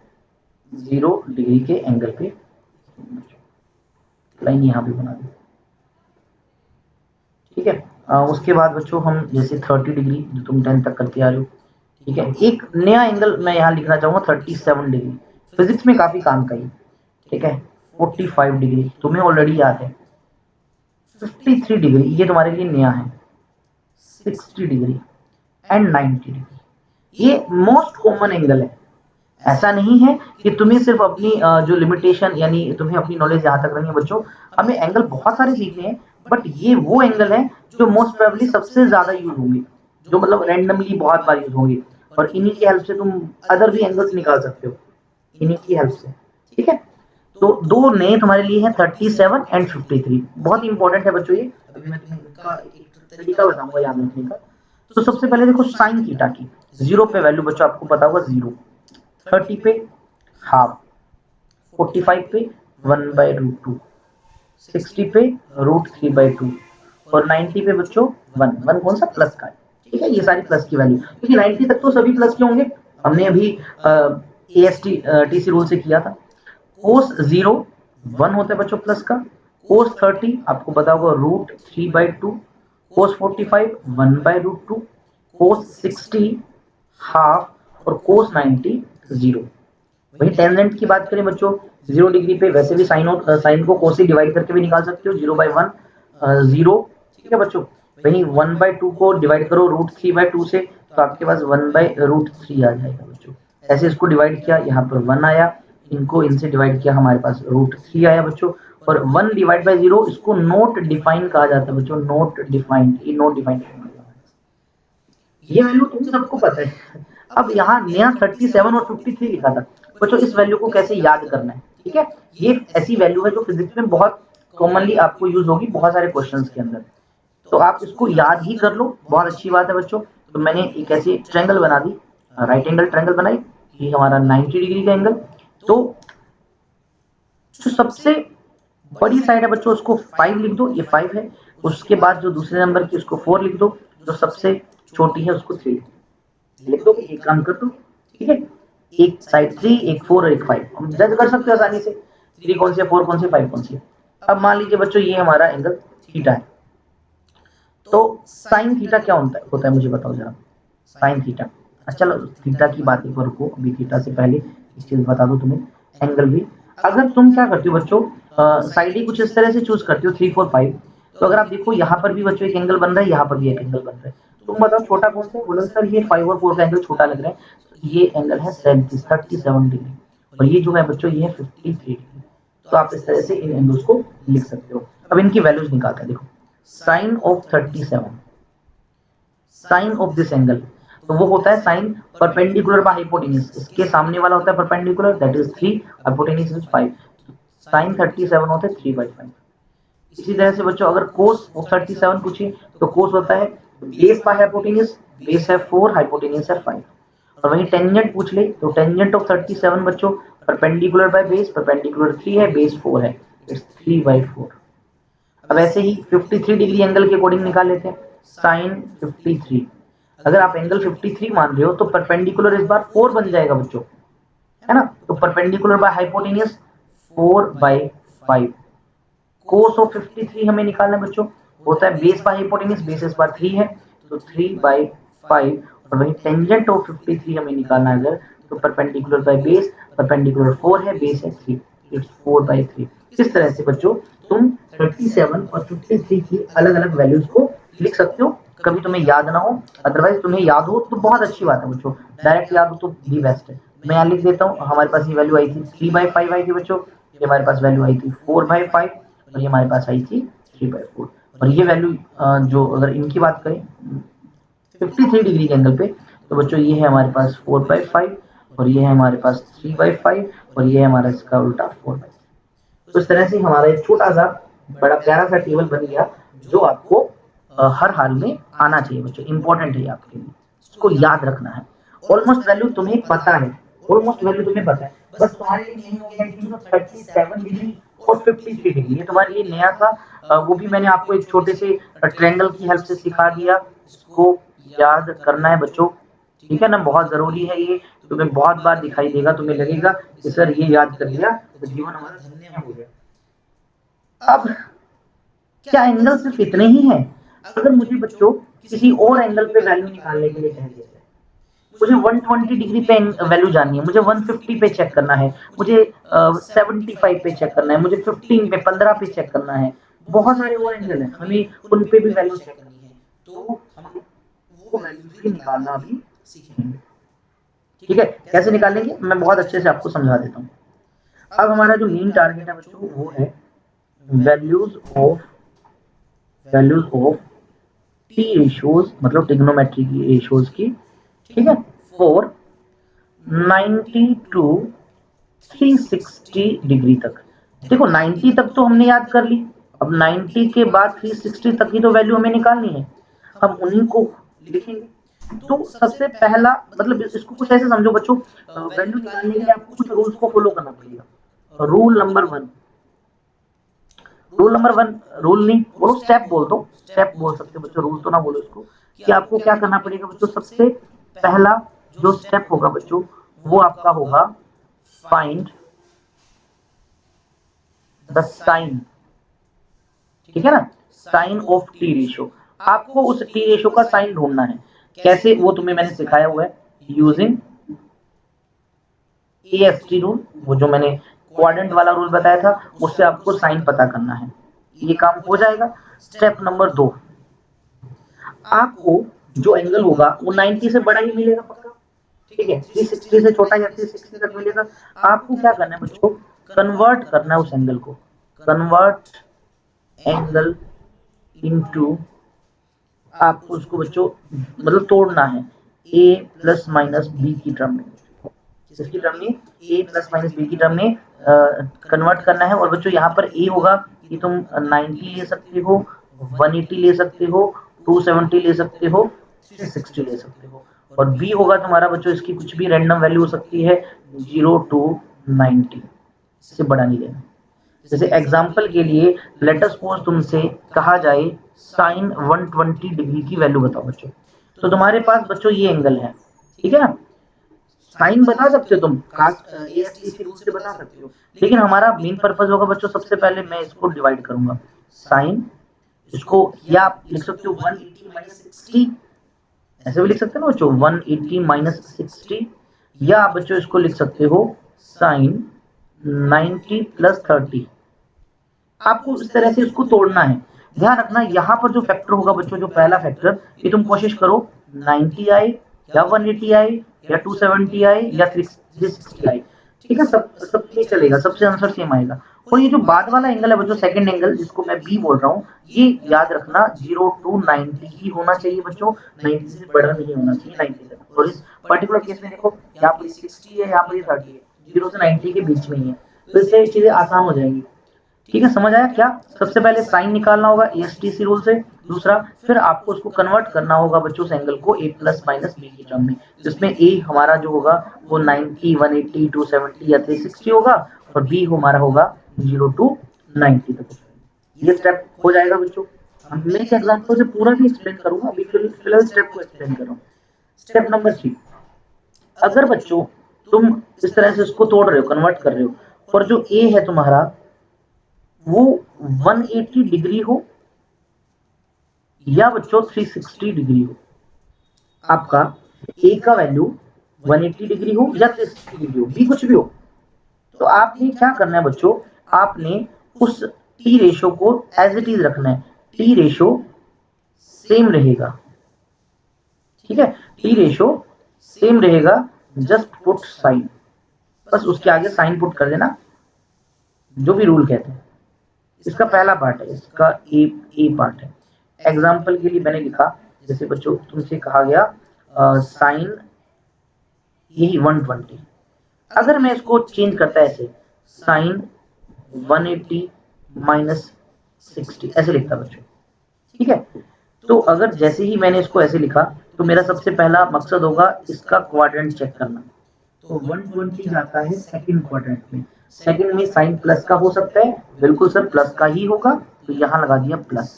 0 डिग्री के एंगल पे लाइन यहाँ पे बना देते हैं। ठीक है, उसके बाद बच्चों हम जैसे 30 डिग्री जो तुम 10 तक करके आ रहे हो। ठीक है, एक नया एंगल मैं यहाँ लिखना चाहूंगा 37 डिग्री, फिजिक्स में काफी काम का ही। ठीक है, 45 डिग्री तुम्हें ऑलरेडी याद है, 53 डिग्री ये तुम्हारे लिए नया है, 60 डिग्री एंड 90 डिग्री ये मोस्ट कॉमन एंगल है। ऐसा नहीं है कि तुम्हें सिर्फ अपनी जो लिमिटेशन यानी तुम्हें अपनी नॉलेज यहाँ तक रही है बच्चों, हमें एंगल बहुत सारे सीखने हैं, बट ये वो एंगल है जो मोस्ट प्रोबेबली सबसे ज्यादा यूज होंगे, जो मतलब रैंडमली बहुत बार यूज होंगे, और इन्हीं की हेल्प से तुम अदर भी एंगल्स निकाल सकते हो, इन्हीं की हेल्प से। ठीक है, तो दो नए तुम्हारे लिए हैं 37 एंड 53, बहुत इंपॉर्टेंट है बच्चों ये। अभी मैं तुम्हें इनका एक तरीका बताऊंगा याद रखने का। तो सबसे पहले देखो साइन थीटा की 0 पे वैल्यू बच्चों आपको पता होगा 0, 30 पे हाफ, 45 पे 1/√2, 60 पे √3/2, और 90 पे बच्चों 1 कौन सा प्लस का है। ठीक है, ये सारी प्लस की वैल्यू, क्योंकि 90 तक तो सभी प्लस के होंगे, हमने अभी AST TC रूल से किया था। कोस 0 1 होता है बच्चों प्लस का, कोस 30 आपको पता होगा √3/2, कोस 45 1/√2, कोस 60 हाफ, और कोस 90 0। वही टेंजेंट की बात करें बच्चों, 0 डिग्री पे वैसे भी साइन को कोस से डिवाइड करके भी निकाल सकते हो, 0/1 0। ठीक है बच्चों, वही 1/2 को डिवाइड करो √3/2 से, तो आपके पास 1/√3 आ जाएगा बच्चों। ऐसे इसको डिवाइड किया, यहाँ पर 1 आया, इनको इनसे डिवाइड किया, हमारे पास √3 आया बच्चों। और 1/0 इसको नोट डिफाइन कहा जाता है बच्चों, नोट डिफाइंड, ये नोट डिफाइंड, ये वैल्यू तुम सबको पता है। अब यहाँ नया 37 और 53 लिखा था बच्चों, इस वैल्यू को कैसे याद करना है। ठीक है, ये ऐसी वैल्यू है जो फिजिक्स में बहुत कॉमनली आपको यूज होगी बहुत सारे क्वेश्चंस के अंदर, तो आप इसको याद ही कर लो, बहुत अच्छी बात है बच्चों। तो मैंने एक ऐसी ट्रायंगल बना दी, राइट एंगल ट्रायंगल बनाई, ये हमारा 90 डिग्री का एंगल। तो जो सबसे बड़ी साइड है बच्चों उसको 5 लिख दो, ये 5 है। उसके बाद जो दूसरे नंबर की उसको 4 लिख दो, जो सबसे छोटी है उसको 3 लिख दो। एक काम कर दो, ठीक है, एक साइड 3, एक 4 और एक 5, हम जज कर सकते हो आसानी से 3 कौन सी है, 4 कौन सी, 5 कौन सी है। अब मान लीजिए बच्चों ये हमारा एंगल थीटा है, तो साइन थीटा क्या होता है मुझे बताओ जरा, साइन थीटा। अच्छा चलो थीटा की बात एक बार रुको, अभी थीटा से पहले एक चीज बता दो तुम्हें, एंगल भी अगर तुम क्या करते हो बच्चों, साइड ही कुछ इस तरह से चूज करते हो 3 4 5, तो अगर आप देखो यहाँ पर भी बच्चों एक एंगल बन रहा है, यहाँ पर भी एक एंगल बन रहा है, तुम बताओ छोटा कौन सा है। बोलो सर ये 5 और 4 का एंगल छोटा लग रहा है, तो ये एंगल है 37 डिग्री, और ये जो है बच्चों ये है 53 डिग्री। तो आप इस तरह से इन एंगल्स को लिख सकते हो। अब इनकी वैल्यूज निकालते हैं, देखो sine of 37, sine of this angle, तो वो होता है साइन परपेंडिकुलर बाय हाइपोटेन्यूज, इसके सामने वाला होता है perpendicular, that is 3, hypotenuse is 5, sine 37 होता है 3/5। इसी तरह से बच्चों अगर कोस ऑफ 37 पूछे तो कोस होता है बेस बाय हाइपोटेन्यूज, बेस है 4, हाइपोटेन्यूज है 5। और वहीं टेंजेंट पूछ ले तो टेंजेंट ऑफ 37 बच्चों परपेंडिकुलर बाय बेस, परपेंडिकुलर 3 है, बेस 4 है, इट्स 3/4। अब ऐसे ही 53 डिग्री एंगल के अकॉर्डिंग निकाल लेते हैं, साइन 53। अगर आप एंगल 53 मान रहे हो तो परपेंडिकुलर इस बार 4 बन जाएगा बच्चों, है ना, तो perpendicular by hypotenuse 4/5। Cos of 53 हमें निकालना है बच्चों, होता है बेस बाय हाइपोटेन्यूज, बेस इस बार 3 है तो 3/5। और वही टेंजेंट ऑफ 53 हमें निकालना है अगर, तो परपेंडिकुलर बाय बेस, परपेंडिकुलर 4 है, बेस है 3, इट्स 4/3। इस तरह से बच्चों तुम 37 और 53 की अलग अलग वैल्यूज को लिख सकते हो, कभी तुम्हें याद ना हो, अदरवाइज तुम्हें याद हो तो बहुत अच्छी बात है बच्चों, डायरेक्ट याद हो तो दी बेस्ट है। मैं यहाँ लिख देता हूँ, हमारे पास ये वैल्यू आई थी 3/5 आई थी बच्चों, ये हमारे पास वैल्यू आई थी 4/5 और ये हमारे पास आई थी 3/4। और ये वैल्यू जो अगर इनकी बात करें 53 डिग्री के एंगल पे तो बच्चों ये है हमारे पास 4/5 और ये है हमारे पास 3/5 और ये है हमारा इसका उल्टा 4/5। तो इस तरह से हमारा एक छोटा सा बड़ा प्यारा सा टेबल बन गया जो आपको हर हाल में आना चाहिए बच्चों, इंपॉर्टेंट है आपके लिए, इसको याद रखना है। ऑलमोस्ट वैल्यू तुम्हें पता है, ऑलमोस्ट वैल्यू तुम्हें पता है, बस तुम्हारे लिए नहीं हो गया कि 37 डिग्री और 53 डिग्री, ये तुम्हारे लिए नया था। वो भी मैंने आपको एक छोटे से ट्रायंगल की हेल्प से सिखा दिया, इसको याद करना है बच्चों, ठीक है ना, बहुत जरूरी है ये, तुम्हें बहुत बार दिखाई देगा, तुम्हें लगेगा कि सर ये याद कर लिया तो जीवन हमारा धन्य हो गया। अब क्या एंगल सिर्फ इतने ही हैं? अगर मुझे बच्चों किसी और एंगल पे वैल्यू निकालने के लिए कह दिया जाए, मुझे 120 डिग्री पे वैल्यू जाननी है, मुझे 150 पे चेक करना है, मुझे 75 पे चेक करना है, मुझे 15 पे 15 पे चेक करना है, बहुत सारे और एंगल हैं, हमें उन पे भी वैल्यू चेक करनी है, तो हम वो वैल्यूज भी निकालना भी सीखेंगे। ठीक है, कैसे निकालेंगे मैं बहुत अच्छे से आपको समझा देता हूँ। अब हमारा जो मेन टारगेट है बच्चों वो है वैल्यूज ऑफ टी रेशियोज, मतलब ट्रिग्नोमेट्री की रेशियोज की, ठीक है, फॉर 90 टू 360 डिग्री तक। देखो 90 तक तो हमने याद कर ली, अब 90 के बाद 360 तक की तो वैल्यू हमें निकालनी है, हम उन्हीं को लिखेंगे। तो सबसे पहला मतलब इसको कुछ ऐसे समझो बच्चों, वैल्यू निकालने के लिए आपको कुछ रूल्स को फॉलो करना पड़ेगा। रूल नंबर 1, रूल नहीं बोलो, स्टेप बोल दो, स्टेप बोल सकते हो बच्चों, रूल तो ना बोलो इसको, कि आपको क्या करना पड़ेगा बच्चों। सबसे पहला जो स्टेप होगा बच्चों वो आपका होगा फाइंड द साइन, ठीक है ना, साइन ऑफ टी रेशियो। आपको उस टी रेशियो का साइन ढूंढना है, कैसे वो तुम्हें मैंने सिखाया हुआ है, यूजिंग AST रूल, वो जो मैंने क्वाड्रेंट वाला रूल बताया था उससे आपको साइन पता करना है, ये काम हो जाएगा। स्टेप नंबर 2, आपको जो एंगल होगा वो 90 से बड़ा ही मिलेगा पक्का, ठीक है, 360 से छोटा या 360 तक मिलेगा। आपको क्या करना है बच्चों, कन्वर्ट करना है उस एंगल को, कन्वर्ट एंगल इनटू, आपको उसको बच्चों मतलब तोड़ना है a प्लस माइनस बी की टर्म में, इसकी टर्म में a प्लस माइनस बी की टर्म में कन्वर्ट करना है। और बच्चों यहाँ पर a होगा कि तुम 90 ले सकते हो, 180 ले सकते हो, 270 ले सकते हो, 360 ले सकते हो, और b होगा तुम्हारा बच्चों इसकी कुछ भी रैंडम वैल्यू हो सकती है 0 to 90, इससे बड़ा नहीं लेना। जैसे एग्जाम्पल के लिए लेट अस सपोज तुमसे कहा जाए साइन 120 डिग्री की वैल्यू बताओ बच्चों, तो तुम्हारे पास बच्चों ये एंगल है, ठीक है ना, साइन बता सकते हो तुम, AST रूल से बता सकते हो, लेकिन हमारा मेन पर्पस होगा बच्चों, सबसे पहले मैं इसको डिवाइड करूंगा, साइन, इसको या आप लिख सकते हो 180 माइनस 60, ऐसे भी लिख सकते हो ना बच्चों 180 माइनस 60, या आप बच्चों इसको लिख सकते हो साइन 90 प्लस 30। आपको इस तरह से इसको तोड़ना है। ध्यान रखना यहाँ पर जो फैक्टर होगा बच्चों, जो पहला फैक्टर, ये तुम कोशिश करो 90 आए या 180 आए या 270 आए या 360 आए, ठीक है, सब नहीं चलेगा, सबसे आंसर सेम आएगा। और ये जो बाद वाला एंगल है बच्चों, सेकंड एंगल जिसको मैं बी बोल रहा हूँ, ये याद रखना 0 to 90 ही होना चाहिए बच्चों, 90 से बड़ा नहीं होना चाहिए, 90 तक। और इस पर्टिकुलर केस में देखो यहाँ पर 60 है, यहाँ पर 30 है, 0 से 90 के बीच में ही है, तो इससे चीजें आसान हो जाएंगी। ठीक है, समझ आया क्या? सबसे पहले साइन निकालना होगा ESTC रूल से, दूसरा फिर आपको उसको कन्वर्ट करना होगा बच्चों उस एंगल को a प्लस माइनस बी की टर्म में, जिसमें a हमारा जो होगा वो 90, 180, 270 या 360 होगा, और b हमारा होगा 0 to 90 तक। ये स्टेप हो जाएगा बच्चों। मैं एक एग्जांपल से पूरा भी एक्सप्लेन करूंगा, अभी फिलहाल स्टेप को एक्सप्लेन कर रहा हूँ। स्टेप नंबर 3, अगर बच्चों तुम इस तरह से उसको तोड़ रहे हो, कन्वर्ट कर रहे हो, और जो a है तुम्हारा वो 180 डिग्री हो या बच्चों 360 डिग्री हो, आपका a का वैल्यू 180 डिग्री हो या 360 डिग्री हो, b कुछ भी हो, तो आपने क्या करना है बच्चों, आपने उस टी रेशो को एज इट इज रखना है, टी रेशो सेम रहेगा। ठीक है, टी रेशो सेम रहेगा, जस्ट पुट साइन, बस उसके आगे साइन पुट कर देना, जो भी रूल कहते हैं। इसका पहला पार्ट है, इसका ए पार्ट है। एग्जाम्पल के लिए मैंने लिखा, जैसे बच्चों तुमसे कहा गया साइन यही 120, अगर मैं इसको चेंज करता है ऐसे, साइन 180 माइनस 60 ऐसे लिखता बच्चों। ठीक है, तो अगर जैसे ही मैंने इसको ऐसे लिखा, तो मेरा सबसे पहला मकसद होगा इसका क्वाड्रेंट चेक करना। तो 120 जाता है सेकंड क्वाड्रेंट में, सेकंड में साइन प्लस का हो सकता है, बिल्कुल सर प्लस का ही होगा, तो यहाँ लगा दिया प्लस,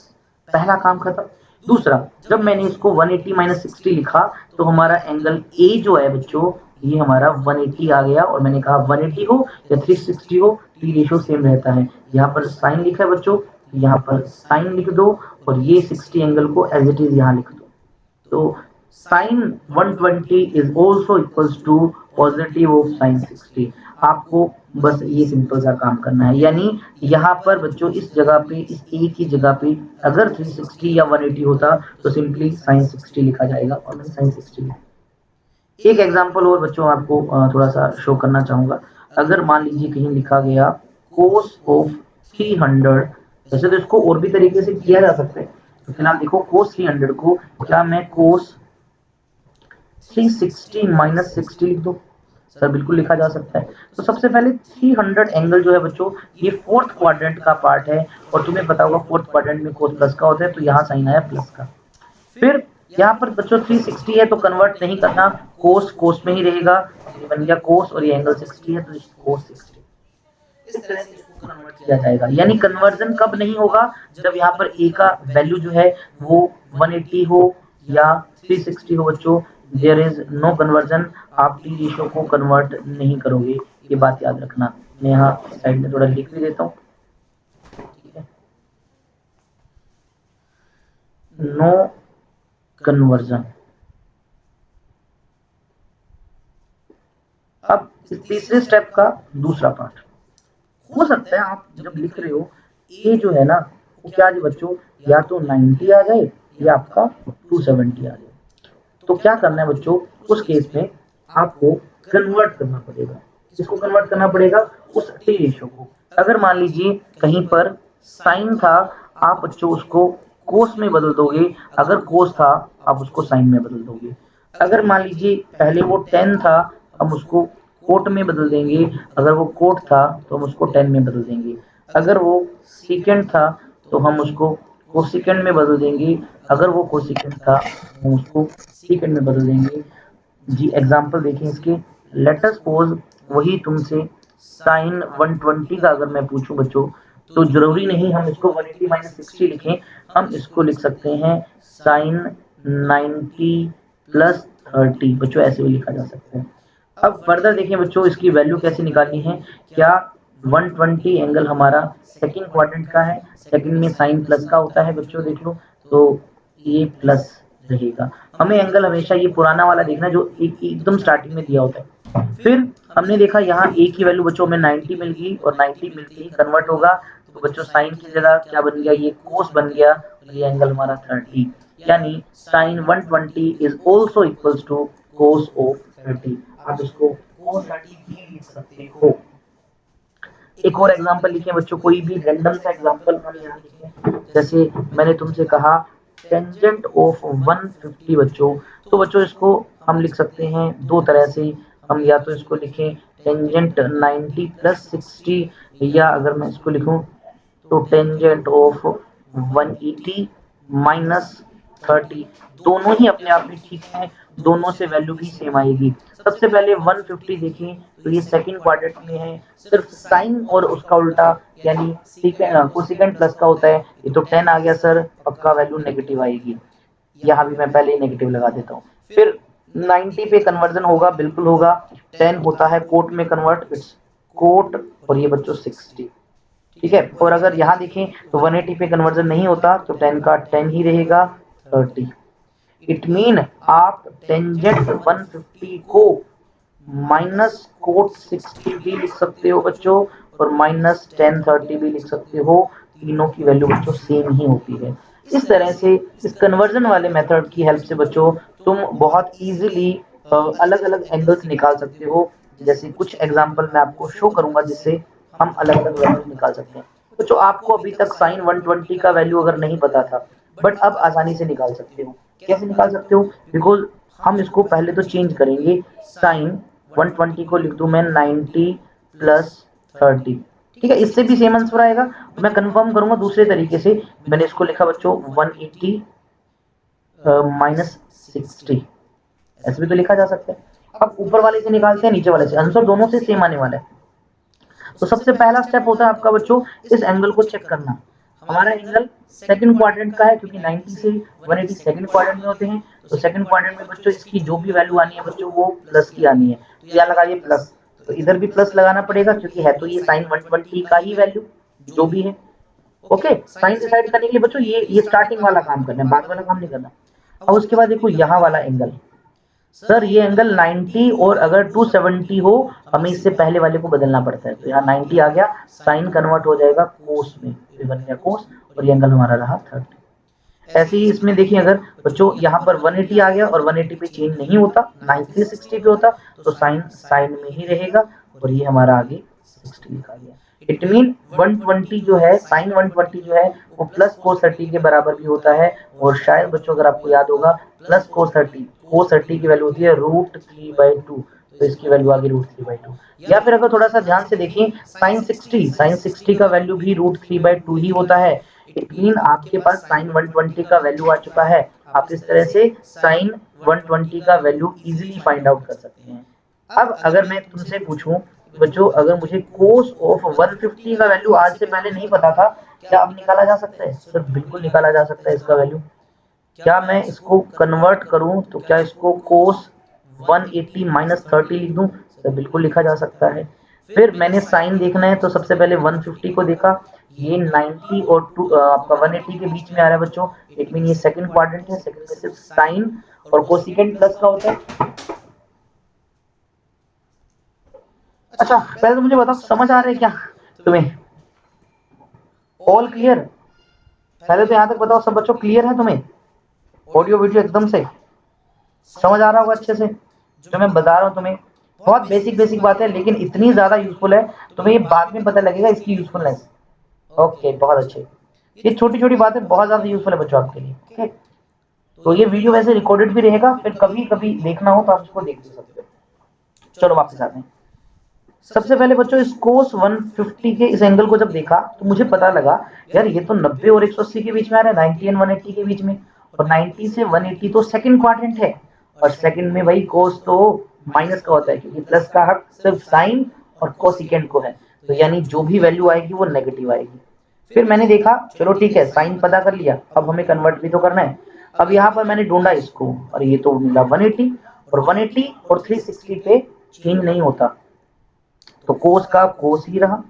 पहला काम खत्म। दूसरा, जब मैंने इसको 180 माइनस 60 लिखा, तो हमारा एंगल ए जो है बच्चों, ये हमारा 180 आ गया, और मैंने कहा 180 हो या 360 हो, टी रेशो सेम रहता है। यहाँ पर साइन लिखा है बच्चों, यहाँ पर साइन लिख दो, और ये 60 एंगल को एज इट इज यहाँ लिख दो। तो sin 120 is also equals to positive of sin 60। आपको बस ये सिंपल सा काम करना है, यानी यहाँ पर बच्चों इस जगह पे, इस ए की जगह पे अगर 360 या 180 होता तो सिंपली sin 60 लिखा जाएगा, और मैंने sin 60 लिखा। एक एग्जांपल और बच्चों आपको थोड़ा सा शो करना चाहूंगा। अगर मान लीजिए कहीं लिखा गया cos ऑफ 300, वैसे तो इसको और भी तरीके से किया जा सकता है, तो फिलहाल देखो cos 300 को क्या मैं cos 360 माइनस 60 लिख दो? सर बिल्कुल लिखा जा सकता है। तो सबसे पहले 300 एंगल जो है बच्चों, ये फोर्थ क्वाड्रेंट का पार्ट है, और तुम्हें पता होगा फोर्थ क्वाड्रेंट में कोस प्लस का होता है, तो यहाँ साइन आया प्लस का। फिर यहाँ पर बच्चों 360 है, तो कन्वर्ट नहीं करना, कोस कोस में ही रहेगा, ये बन गया कोस, और ये एंगल 60 है, तो कोस 60। इस तरह से इसको कन्वर्ट किया जाएगा। यानी कन्वर्जन कब नहीं होगा, जब यहाँ पर ए का वैल्यू जो है वो 180 हो या 360 हो बच्चों, देयर इज नो कन्वर्जन, आप टी रेशो को कन्वर्ट नहीं करोगे, ये बात याद रखना। मैं यहाँ साइड में थोड़ा लिख भी देता हूँ, ठीक है, नो कन्वर्जन। अब इस तीसरे स्टेप का दूसरा पार्ट, हो सकता है आप जब लिख रहे हो ए जो है ना, वो क्या जी बच्चों, या तो 90 आ जाए या आपका 270 आ जाए। तो क्या करना है बच्चों, उस केस में आपको कन्वर्ट करना पड़ेगा। किसको कन्वर्ट करना पड़ेगा? उस टी रेशो को। अगर मान लीजिए कहीं पर साइन था, आप बच्चों उसको कोस में बदल दोगे, अगर कोस था आप उसको साइन में बदल दोगे। अगर मान लीजिए पहले वो 10 था, हम उसको कोट में बदल देंगे, अगर वो कोट था तो हम उसको 10 में बदल देंगे। अगर वो सेकेंड था तो हम उसको कोसेकेंड में बदल देंगे, अगर वो कोसेकेंड था हम उसको सेकेंड में बदल देंगे। जी एग्जाम्पल देखें इसके, लेट अस सपोज वही तुमसे साइन 120 का अगर मैं पूछूं बच्चों, तो जरूरी नहीं हम इसको 180 माइनस 60 लिखें, हम इसको लिख सकते हैं साइन 90 प्लस 30 बच्चों, ऐसे भी लिखा जा सकता है। अब फर्दर देखें बच्चों, इसकी वैल्यू कैसे निकालनी है। क्या 120 एंगल हमारा सेकंड क्वाड्रेंट का है, सेकंड में साइन प्लस का होता है बच्चों, देख लो, तो ये प्लस रहेगा। हमें एंगल हमेशा ये पुराना वाला देखना जो एकदम स्टार्टिंग में दिया होता है। फिर हमने देखा यहाँ ए की वैल्यू बच्चों में 90 मिल गई, और 90 मिलते ही कन्वर्ट होगा, तो बच्चों साइन की जगह क्या बन गया, ये कोस बन गया, और ये एंगल हमारा 30, यानी sine 120 is also equals to cos of 30। आप इसको कोस 30 भी लिख सकते हो। एक और एग्जांपल लिखें बच्चों, कोई भी रैंडम सा एग्जांपल हम यहाँ लिखें। जैसे मैंने तुमसे कहा टेंजेंट ऑफ 150 बच्चों, तो बच्चों इसको हम लिख सकते हैं दो तरह से। हम या तो इसको लिखें टेंजेंट 90 प्लस 60, या अगर मैं इसको लिखूं तो टेंजेंट ऑफ 180 माइनस 30। दोनों ही अपने आप में ठीक है, दोनों से वैल्यू भी सेम आएगी। सबसे पहले 150 देखें तो ये सेकंड क्वाड्रेंट में है, सिर्फ साइन और उसका उल्टा यानी कोसेकेंट प्लस का होता है, ये तो 10 आ गया सर, पक्का वैल्यू नेगेटिव आएगी। यहाँ भी मैं पहले ही नेगेटिव लगा देता हूँ। फिर 90 पे कन्वर्जन होगा, बिल्कुल होगा। 10 होता है कोट में कन्वर्ट, इट्स कोट, और ये बच्चों 60, ठीक है। और अगर यहाँ देखें तो 180 पे कन्वर्जन नहीं होता तो 10 का 10 ही रहेगा 30। इट मीन आप टेंजेंट 150 को माइनस कोट 60 भी लिख सकते हो बच्चों, और माइनस टेन 30 भी लिख सकते हो। तीनों की वैल्यू बच्चों सेम ही होती है। इस तरह से इस कन्वर्जन वाले मेथड की हेल्प से बच्चों तुम बहुत इजीली अलग अलग एंगल्स निकाल सकते हो। जैसे कुछ एग्जांपल मैं आपको शो करूंगा जिससे हम अलग अलग वैल्यूज निकाल सकते हैं। बच्चों आपको अभी तक साइन 120 का वैल्यू अगर नहीं पता था, बट अब आसानी से निकाल सकते हो। कैसे निकाल सकते हो? बिकॉज हम इसको पहले तो चेंज करेंगे। साइन 120 को लिख दूं मैं 90 प्लस 30, ठीक है, इससे भी सेम आंसर आएगा। तो मैं कंफर्म करूंगा दूसरे तरीके से। मैंने इसको लिखा बच्चों 180 माइनस 60, ऐसे भी तो लिखा जा सकता है। अब ऊपर वाले से निकालते हैं नीचे वाले से, आंसर दोनों से सेम आने वाला है। तो सबसे पहला स्टेप होता है आपका बच्चों इस एंगल को चेक करना। हमारा एंगल सेकंड क्वाड्रेंट का है, क्योंकि 90 से 180 सेकंड क्वाड्रेंट में होते हैं। तो सेकंड क्वाड्रेंट में बच्चों इसकी जो भी वैल्यू आनी है बच्चों वो प्लस की आनी है। तो यहाँ लगाइए प्लस, तो इधर भी प्लस लगाना पड़ेगा क्योंकि है तो ये साइन 120 का ही वैल्यू जो भी है। ओके, साइन डिसाइड करने के लिए बच्चों ये स्टार्टिंग वाला काम करना है, बाद वाला काम नहीं करना। अब उसके बाद देखो यहाँ वाला एंगल, सर ये एंगल 90 और अगर 270 हो हमें इससे पहले वाले को बदलना पड़ता है। तो यहाँ 90 आ गया, साइन कन्वर्ट हो जाएगा कोस में, तो बन गया कोस, और ये एंगल हमारा रहा 30। ऐसे ही इसमें देखिए अगर बच्चों यहाँ पर 180 आ गया और 180 पे चेंज नहीं होता, 90 60 पे होता तो साइन साइन में ही रहेगा, और ये हमारा आगे 60 लिखा गया। इट मीन 120 जो है, साइन 120 जो है वो प्लस कोस 30 के बराबर भी होता है। और शायद बच्चों अगर आपको याद होगा प्लस कोस 30 की वैल्यू होती है √3/2, तो इसकी वैल्यू आ गई √3/2। या फिर अगर थोड़ा सा ध्यान से देखें साइन 60 का वैल्यू भी √3/2 ही होता है। इट मीन आपके पास साइन 120 का वैल्यू आ चुका है। आप इस तरह से साइन 120 का वैल्यू इजीली फाइंड आउट कर सकते हैं। अब अगर मैं तुमसे पूछूं बच्चों अगर मुझे कोस ऑफ 150 का वैल्यू आज से पहले नहीं पता था, क्या अब निकाला जा सकता है? सर बिल्कुल निकाला जा सकता है इसका वैल्यू। क्या मैं इसको कन्वर्ट करूं तो क्या इसको कोस 180 माइनस 30 लिख दूं? सर बिल्कुल लिखा जा सकता है। फिर मैंने साइन देखना है तो सबसे पहले 150 को देखा, ये 90 और आपका 180 के बीच में आ रहा है बच्चों। इट मीन ये सेकंड क्वाड्रेंट है, सेकंड में सिर्फ साइन और कोसिकेंट प्लस का होता है। अच्छा पहले तो मुझे बताओ समझ आ रहा है क्या तुम्हें? All clear? पहले तो यहाँ तक बताओ सब बच्चों क्लियर है तुम्हें? ऑडियो वीडियो एकदम से समझ आ रहा होगा अच्छे से जो मैं बता रहा हूँ तुम्हें। बहुत बेसिक बेसिक बात है लेकिन इतनी ज्यादा यूजफुल है, तुम्हें ये बाद में पता लगेगा इसकी यूजफुलनेस। ओके बहुत अच्छे, ये छोटी छोटी बातें बहुत ज्यादा यूजफुल है बच्चों आपके लिए। ओके, तो ये वीडियो वैसे रिकॉर्डेड भी रहेगा, फिर कभी कभी देखना हो तो आप इसको देख भी सकते हो। चलो वापस आते हैं। सबसे पहले बच्चों इस कोस 150 के इस एंगल को जब देखा तो मुझे पता लगा यार ये तो 90 और 180 के बीच में आ रहा है, 90 एंड 180 के बीच में। और 90 से 180 तो सेकंड क्वाड्रेंट है, और सेकंड में भाई कोस तो माइनस का होता है क्योंकि प्लस का हक सिर्फ साइन और कोसिकेंट को है। तो यानी जो भी वैल्यू आएगी वो नेगेटिव आएगी। फिर मैंने देखा चलो ठीक है साइन पता कर लिया, अब हमें कन्वर्ट भी तो करना है। अब यहाँ पर मैंने ढूंढा इसको और ये तो मिला 180, और 180 और 360 पे चेंज नहीं होता तो कोस का कोस ही रहा,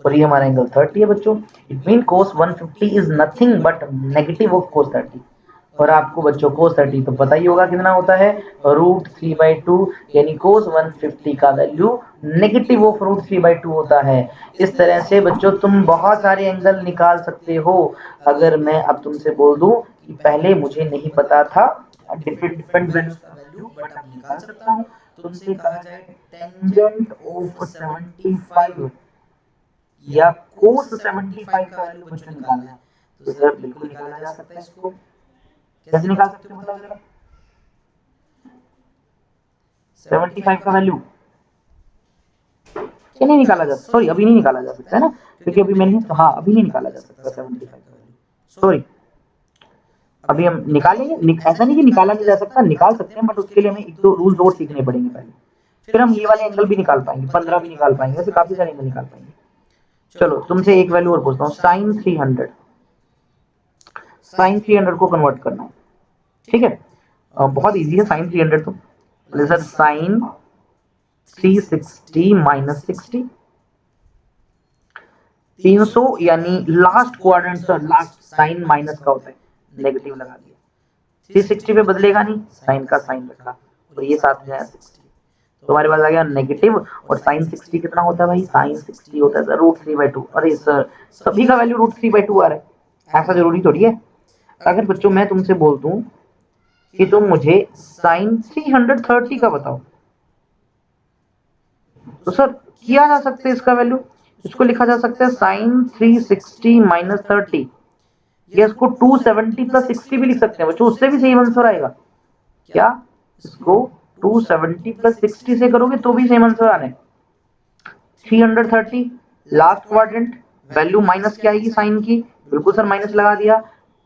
और ये हमारा एंगल 30 है बच्चों। It mean cos 150 is nothing but negative of cos 30। और आपको बच्चों कोस 30 तो पता ही होगा कितना होता है, √3/2, यानी कोस 150 का वैल्यू नेगेटिव ऑफ √3/2 होता है। इस तरह से बच्चों तुम बहुत सारे एंगल निकाल सकते हो। अगर मैं अब तुमसे बोल दूं कि पहले मुझे नहीं पता था डिफरेंट डिफरेंट वैल्यूज का वैल्यू, बट अब निकाल सकता हूँ। तुमसे कहा जाए टेंजेंट ऑफ 75, या कोस 75 का वैल्यू बच्चों निकालना है, तो सर बिल्कुल निकाला जा सकता है इसको। कैसे निकाल सकते हो बताओ जरा? 75 का वैल्यू क्या नहीं निकाला जा सकता? सॉरी, अभी नहीं निकाला जा सकता है ना, क्योंकि अभी मैंने तो हाँ अभी नहीं निकाला जा सकता 75 का वैल्यू, सॉरी। अभी हम निकालेंगे, ऐसा नहीं कि निकाला नहीं जा सकता, निकाल सकते हैं, बट उसके लिए हमें एक दो रूल्स और सीखने पड़ेंगे पहले, फिर हम ये वाले एंगल भी निकाल पाएंगे, 15 भी निकाल पाएंगे, ऐसे काफी सारे एंगल निकाल पाएंगे। चलो तुमसे एक वैल्यू और पूछता हूँ, साइन 300, साइन 300 को कन्वर्ट करना है, ठीक है? बहुत इजी है साइन 300 तो। बोले सर साइन 360 माइनस 60, 300 यानी last quadrant sir, last sine minus का होता है, नेगेटिव लगा दिया, 360 पे बदलेगा नहीं, साइन का साइन रखा, और ये साथ में 60, तो हमारे पास आ गया नेगेटिव, और साइन 60 कितना होता है भाई? साइन 60 होता है √3/2। अरे सर सभी का वैल्यू √3/2 आ रहा है, ऐसा जरूरी थोड़ी है। अगर बच्चों मैं तुमसे बोल दूं कि तुम मुझे साइन 330 का बताओ, तो सर किया जा सकता है इसका वैल्यू, इसको लिखा जा सकता है साइन 360 माइनस 30, या इसको 270 प्लस 60 भी लिख सकते हैं बच्चों, उससे भी सेम आंसर आएगा। क्या इसको 270 प्लस 60 से करोगे तो भी सेम आंसर आने। 330 लास्ट क्वाड्रेंट, वैल्यू माइनस क्या आएगी साइन की? बिल्कुल सर माइनस लगा दिया,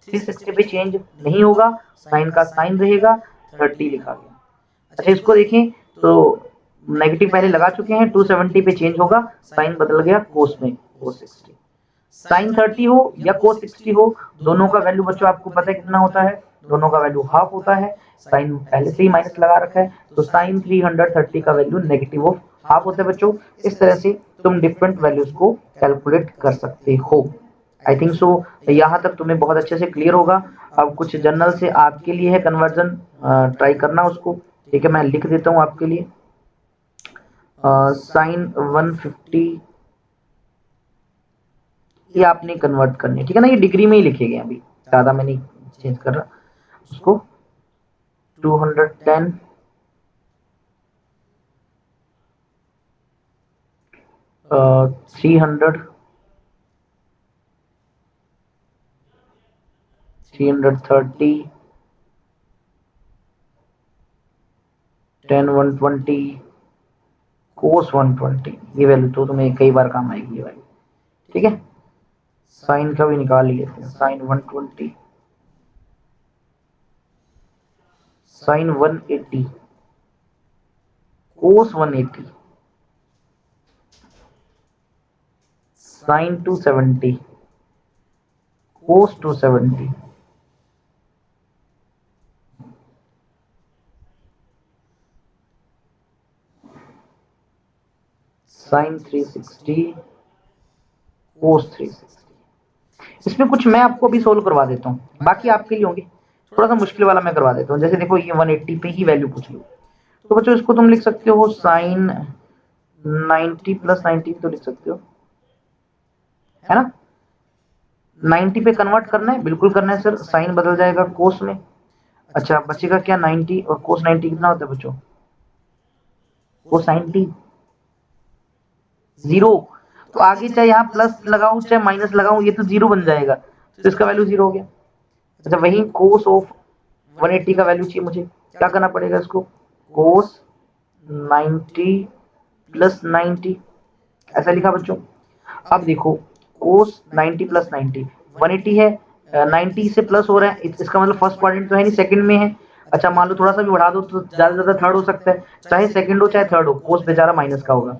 360 पे चेंज नहीं होगा, साइन का साइन रहेगा, 30 लिखा गया। अच्छा इसको देखें तो नेगेटिव पहले लगा चुके हैं, 270 पे चेंज होगा, साइन बदल गया कोस में, कोस 60। साइन 30 हो या कोस 60 हो, दोनों का वैल्यू बच्चों आपको पता है कितना होता है? दोनों का वैल्यू हाफ होता है, साइन पहले से ही माइनस लगा रखा है, तो साइन 330 का वैल्यू नेगेटिव ऑफ हाफ होता है बच्चों। इस तरह से तुम डिफरेंट वैल्यूज को कैलकुलेट कर सकते हो। आई थिंक सो यहाँ तक तुम्हें बहुत अच्छे से क्लियर होगा। अब कुछ जनरल से आपके लिए है कन्वर्जन, ट्राई करना उसको, ठीक है? मैं लिख देता हूँ आपके लिए, साइन 150 ये आपने कन्वर्ट करनी है, ठीक है ना? ये डिग्री में ही लिखे गए अभी, ज्यादा मैं नहीं चेंज कर रहा उसको। 210 300 330 10 120 कोस 120, ये वैल्यू तो तुम्हें कई बार काम आएगी ये वैल्यू, ठीक है? साइन का भी निकाल लेते हैं, साइन 120, साइन 180, कोस 180, साइन 270, कोस 270, साइन 360, कोस 360। इसमें कुछ मैं आपको अभी सोल्व करवा देता हूँ, बाकी आपके लिए होंगे, थोड़ा सा मुश्किल वाला मैं करवा देता हूँ। जैसे देखो ये 180 पे ही वैल्यू पूछ लो, तो बच्चों इसको तुम लिख सकते हो साइन 90 प्लस 90 तो लिख सकते हो, है ना? 90 पे कन्वर्ट करना है, बिल्कुल करना है सर, साइन बदल जाएगा कोस में। अच्छा बचेगा क्या? 90, और कोस 90 कितना होता है बच्चों? कोस 90 जीरो, तो आगे चाहे यहाँ प्लस लगाऊं चाहे माइनस लगाऊं ये तो जीरो बन जाएगा, तो इसका वैल्यू जीरो हो गया। अच्छा वही कोस ऑफ 180 का वैल्यू चाहिए मुझे, क्या करना पड़ेगा इसको? कोस 90 प्लस 90, ऐसा लिखा बच्चों। अब देखो कोस 90 प्लस 90, 180 है, 90 से प्लस हो रहा है, इसका मतलब फर्स्ट क्वाड्रेंट तो है नहीं, सेकंड में है। अच्छा मान लो थोड़ा सा भी बढ़ा दो तो ज्यादा से ज्यादा थर्ड हो सकता है, चाहे सेकंड हो चाहे थर्ड हो, कोस बेचारा माइनस का होगा,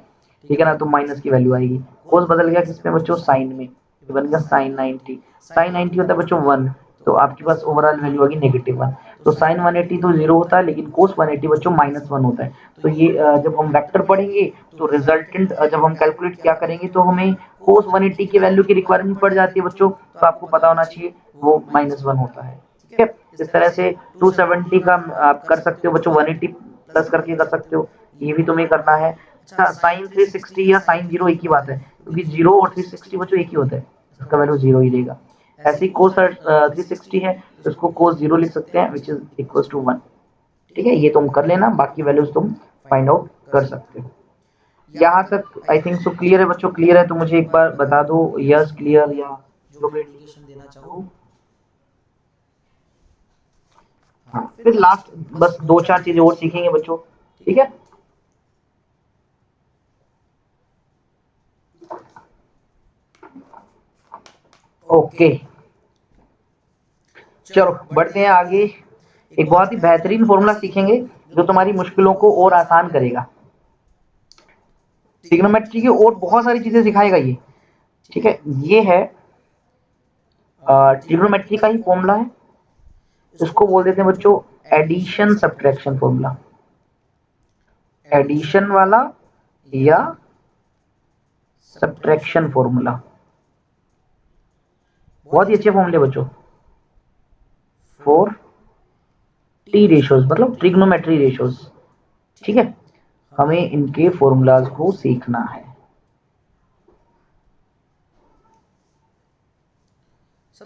ठीक है ना? तो माइनस की वैल्यू आएगी। कोस बदल गया किसमें बच्चों? साइन में, बन गया साइन 90, साइन 90 होता है बच्चों 1, तो आपके पास ओवरऑल वैल्यू होगी -1। तो साइन 180 तो जीरो होता है, लेकिन कोस 180 बच्चों -1 होता है। तो ये जब हम वेक्टर पढ़ेंगे तो रिजल्टेंट जब हम कैलकुलेट क्या करेंगे तो हमें कोस 180 की वैल्यू की रिक्वायरमेंट पड़ जाती है बच्चों, तो आपको पता होना चाहिए वो -1 होता है, ठीक है? इस तरह से 270 का आप कर सकते हो बच्चों, 180 प्लस करके कर सकते हो, ये भी तुम्हें करना है। अच्छा साइन 360 या साइन जीरो एक ही बात है, क्योंकि जीरो और 360 बच्चों एक ही होता है, इसका वैल्यू जीरो ही रहेगा। ऐसे ही कोस 360 है तो इसको कोस जीरो लिख सकते हैं, विच इज इक्वल टू 1, ठीक है? ये तुम कर लेना, बाकी वैल्यूज तुम फाइंड आउट कर सकते हो। यहाँ तक आई थिंक सो क्लियर है बच्चों? क्लियर है तो मुझे एक बार बता दो यस क्लियर या जो भी इंडिकेशन देना चाहो। हाँ, फिर लास्ट बस दो चार चीजें और सीखेंगे बच्चों, ठीक है? ओके चलो बढ़ते हैं आगे। एक बहुत ही बेहतरीन फॉर्मूला सीखेंगे जो तुम्हारी मुश्किलों को और आसान करेगा। ट्रिग्नोमेट्री की और बहुत सारी चीजें सिखाएगा ये, ठीक है? ये है ट्रिग्नोमेट्री का ही फॉर्मूला है, इसको बोल देते हैं बच्चों एडिशन सब्ट्रैक्शन फॉर्मूला। एडिशन वाला या सब्ट्रैक्शन फॉर्मूला, बहुत ही अच्छे फॉर्मूले बच्चों फॉर टी रेशियोज, मतलब ट्रिग्नोमेट्री रेशियोज, ठीक है? हमें इनके फॉर्मूलाज को सीखना है।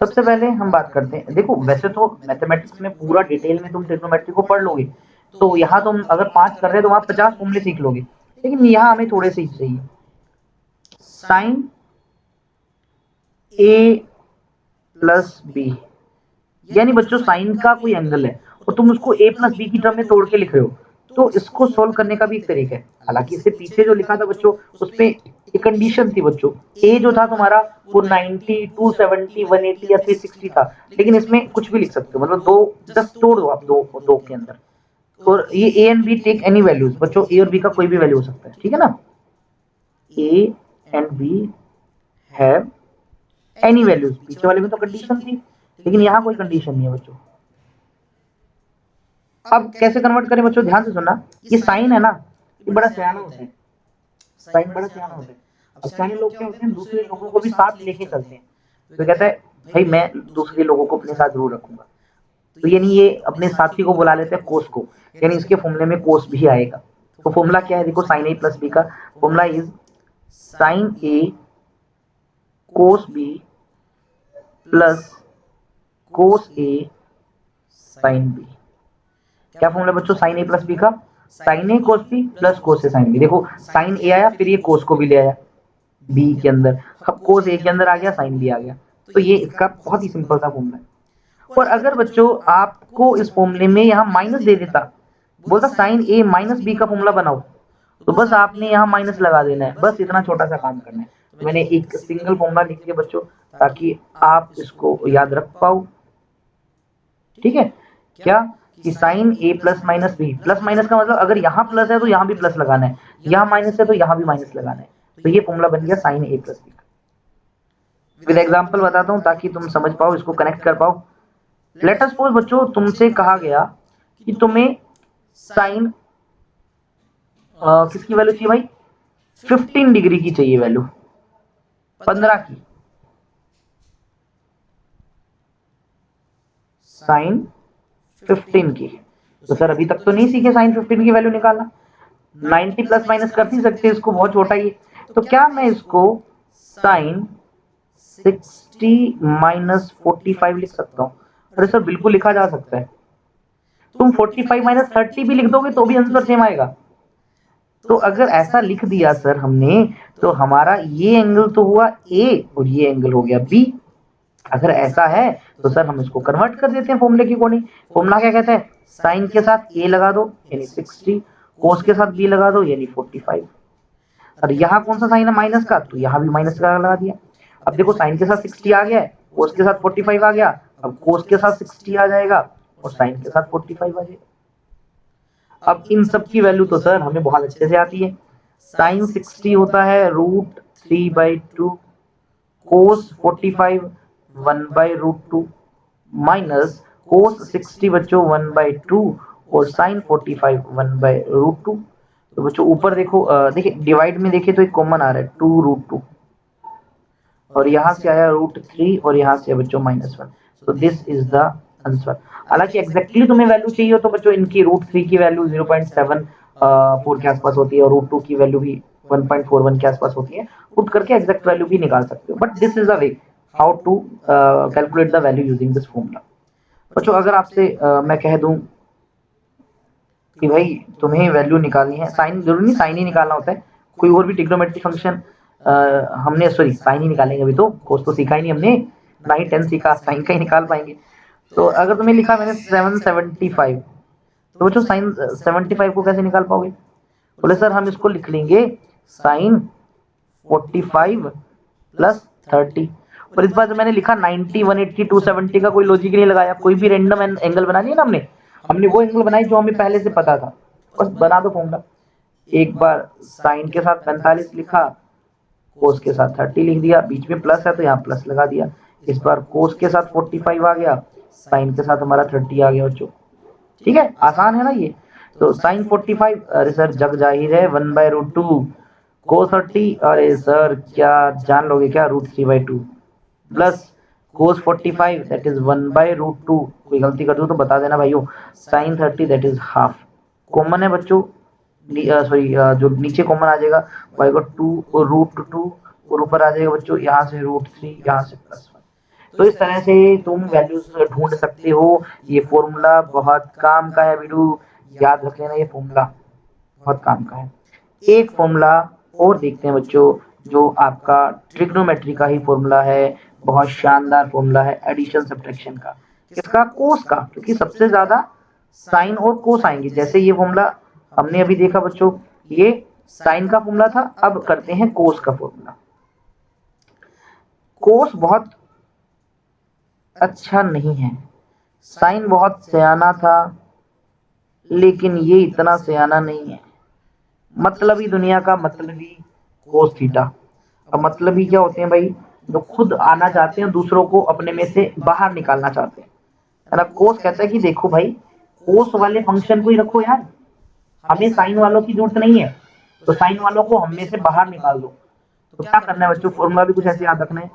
सबसे पहले हम बात करते हैं, देखो वैसे तो मैथमेटिक्स में पूरा डिटेल में तुम ट्रिग्नोमेट्री को पढ़ लोगे, तो यहाँ तुम अगर 5 कर रहे हो तो वहां 50 फॉर्मूले सीख लोगे, लेकिन यहाँ हमें थोड़े से ही चाहिए। साइन ए प्लस बी, यानी बच्चों साइन का कोई एंगल है और तुम उसको ए प्लस बी की टर्म में तोड़ के लिख रहे हो, तो इसको सोल्व करने का भी एक तरीका है। हालांकि इससे पीछे जो लिखा था बच्चों उसमें एक कंडीशन थी बच्चों, ए जो था तुम्हारा वो 90, 270, 180 या 360 था, लेकिन इसमें कुछ भी लिख सकते हो, मतलब दो जस्ट तोड़ दो आप दो दो के अंदर, और ये A and B take any values बच्चों, ए और बी का कोई भी वैल्यू हो सकता है, ठीक है ना? A and B have any values, पीछे वाले में तो कंडीशन थी, लेकिन यहाँ कोई कंडीशन नहीं है बच्चों। अब कैसे कन्वर्ट करें बच्चों, ध्यान से सुनना। ये साइन है ना, ये बड़ा सियाना होता है, साइन बड़ा सियाना होता है। अब सियाने लोग क्या होते हैं, दूसरे लोगों को भी साथ लेके चलते हैं, तो कहता है भाई मैं दूसरे लोगों को अपने साथ जरूर रखूंगा, तो यानी ये अपने साथी को बुला लेते हैं कोस को, यानी इसके फॉर्मूले में कोस भी आएगा। तो फॉर्मूला क्या है, देखो साइन ए प्लस बी का formula is sine A cos B plus cos A sine B. क्या फॉर्मूला बच्चों साइन ए प्लस बी का? Sine A cos B plus cos A sine B. देखो साइन ए आया, फिर ये कोस को भी ले आया बी के अंदर, अब कोस ए के अंदर आ गया, साइन बी आ गया, तो ये इसका बहुत ही सिंपल सा फॉर्मूला है। और अगर बच्चों आपको इस फॉर्मूले में यहाँ माइनस दे देता, बोलता साइन ए माइनस बी का फॉर्मूला बनाओ, तो बस आपने यहाँ माइनस लगा देना है, बस इतना छोटा सा काम करना है। तो मैंने एक सिंगल फॉर्मूला लिख दिया बच्चों ताकि आप इसको याद रख पाओ, ठीक है? क्या कि sine A plus minus B, plus minus का मतलब अगर यहाँ प्लस है तो यहाँ भी प्लस लगाना है, यहाँ माइनस है तो यहाँ भी माइनस लगाना है, तो ये फॉर्मूला बन गया साइन ए प्लस बी का। विद एग्जांपल बताता हूँ ताकि तुम समझ पाओ, इसको कनेक्ट कर पाओ। लेट अस सपोज बच्चों तुमसे कहा गया कि तुम्हें साइन किसकी वैल्यू चाहिए भाई, 15 डिग्री की चाहिए वैल्यू, 15 की, साइन 15 की। तो सर अभी तक तो नहीं सीखे साइन 15 की वैल्यू निकालना, 90 प्लस माइनस कर नहीं सकते इसको, बहुत छोटा ही है, तो क्या मैं इसको साइन 60 माइनस 45 लिख सकता हूँ? अरे सर बिल्कुल लिखा जा सकता है, तुम 45 माइनस 30 भी लिख दोगे तो भी आंसर सेम आएगा। तो अगर ऐसा लिख दिया सर हमने, तो हमारा ये एंगल तो हुआ ए और ये एंगल हो गया बी। अगर ऐसा है तो सर हम इसको कन्वर्ट कर देते हैं फॉर्मूले की अकॉर्डिंग। फॉर्मूला क्या कहता है, साइन के साथ ए लगा दो यानी 60, कोस के साथ बी लगा दो यानी 45। और यहाँ कौन सा साइन है माइनस का, तो यहाँ भी माइनस का लगा दिया। अब देखो साइन के साथ 60 आ गया है, कोस के साथ 45 आ गया, अब कोस के साथ 60 आ जाएगा और साइन के साथ 45 आ जाएगा। अब इन सब की वैल्यू तो सर हमें बहुत अच्छे से आती है। साइन 60 होता है √3/2, कोस 45 1/√2 माइनस कोस 60 बच्चों 1/2 और साइन 45 1/√2। तो बच्चों ऊपर देखो, देखिए डिवाइड में देखिए तो एक कॉमन आ रहा है 2√2 और यहाँ से आया √3 और यहाँ से बच्चों -1, तो दिस इज द आंसर। हालांकि एग्जैक्टली तुम्हें वैल्यू चाहिए हो तो बच्चों इनकी √3 की वैल्यू 0.74 के आसपास होती है और √2 की वैल्यू भी 1.41 के आसपास होती है, पुट करके एग्जैक्ट वैल्यू भी निकाल सकते हो, but this is the way how to calculate the value using this formula. बच्चों अगर आपसे मैं कह दूं कि भाई तुम्हें वैल्यू निकालनी है, साइन जरूरी नहीं साइन ही निकालना होता है, कोई और भी ट्रिग्नोमेट्रिक फंक्शन हमने सॉरी साइन ही निकालेंगे अभी, तो कोस तो सीखा ही नहीं हमने, ना ही 10 सीखा, साइन का ही निकाल पाएंगे। तो अगर तुम्हें लिखा मैंने 775, तो बच्चों साइन 75 को कैसे निकाल पाओगे? बोले सर हम इसको लिख लेंगे साइन 45 प्लस 30। और इस बार जब मैंने लिखा 90, 180, 270 का कोई लॉजिक नहीं लगाया, कोई भी रैंडम एंगल बना लिया ना हमने, हमने वो एंगल बनाई जो हमें पहले से पता था, बस बना दो फॉर्मूला। एक बार साइन के साथ 45 लिखा, कोस के साथ 30 लिख दिया, बीच में प्लस है तो यहाँ प्लस लगा दिया। इस बार कोस के साथ 45 आ गया, साइन के साथ हमारा 30 आ गया बच्चों। ठीक है, आसान है ना ये। तो साइन 45, अरे सर जग जाहिर है 1/√2 कोस 30, अरे सर क्या जान लोगे क्या, √3/2 प्लस कोस 45 दैट इज 1/√2। कोई गलती कर दो तो बता देना भाइयों। Sine 30 that is half. Common है बच्चों, सॉरी जो नीचे कॉमन आ जाएगा y को 2 और √2 और ऊपर आ जाएगा बच्चों यहाँ से √3, यहाँ से +1। तो इस तरह से तुम वैल्यूज ढूंढ सकते हो। ये फॉर्मूला बहुत काम का है बिडू, याद रख लेना, ये फॉर्मूला बहुत काम का है। एक फॉर्मूला और देखते हैं बच्चों, जो आपका ट्रिग्नोमेट्री का ही फॉर्मूला है, बहुत शानदार फॉर्मूला है एडिशन सब्ट्रैक्शन का। किसका? कोस का, क्योंकि सबसे ज्यादा साइन और कोस आएंगे। जैसे ये फॉर्मूला हमने अभी देखा बच्चों, ये साइन का फॉर्मूला था, अब करते हैं कोस का फॉर्मूला। कोस बहुत अच्छा नहीं है, साइन बहुत सयाना था, लेकिन ये इतना सयाना नहीं है। मतलबी दुनिया का मतलबी कोस थीटा। अब मतलबी क्या होते हैं भाई? जो खुद आना चाहते हैं, दूसरों को अपने में से बाहर निकालना चाहते हैं, है ना। कोस कहता है कि देखो भाई, कोस वाले फंक्शन को ही रखो यार, हमें साइन वालों की जरूरत नहीं है, तो साइन वालों को हम में से बाहर निकाल दो। तो क्या करना है बच्चों, फॉर्मूला भी कुछ ऐसे याद रखना है।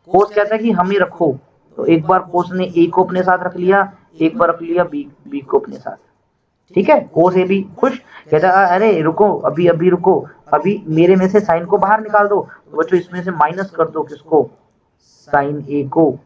कोस कहता है कि हमें रखो, तो एक बार कोस ने ए को अपने साथ रख लिया, एक बार रख लिया बी को अपने साथ। ठीक है, कोस ए बी खुश, कहता है अरे रुको, अभी अभी रुको, अभी मेरे में से साइन को बाहर निकाल दो। तो बच्चों इसमें से माइनस कर दो किसको? साइन ए को,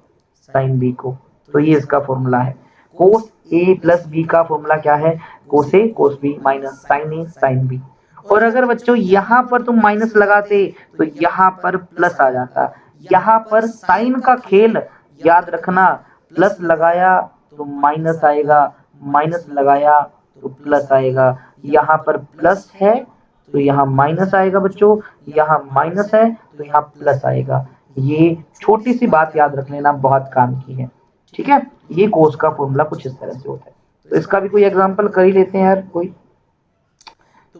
साइन बी को। तो ये इसका फॉर्मूला है। कोस ए प्लस बी का फॉर्मूला क्या है? कोस ए कोस बी माइनस साइन ए साइन बी। और अगर बच्चों यहाँ पर तुम माइनस लगाते तो यहाँ पर प्लस आ जाता। यहाँ पर साइन का खेल याद रखना, प्लस लगाया तो माइनस आएगा, माइनस लगाया तो प्लस आएगा। यहाँ पर प्लस है तो यहाँ माइनस आएगा बच्चों, यहाँ माइनस है तो यहाँ प्लस आएगा। ये छोटी सी बात याद रख लेना, बहुत काम की है। ठीक है, ये कोस का फॉर्मूला कुछ इस तरह से होता है। तो इसका भी कोई एग्जांपल कर ही लेते हैं यार। कोई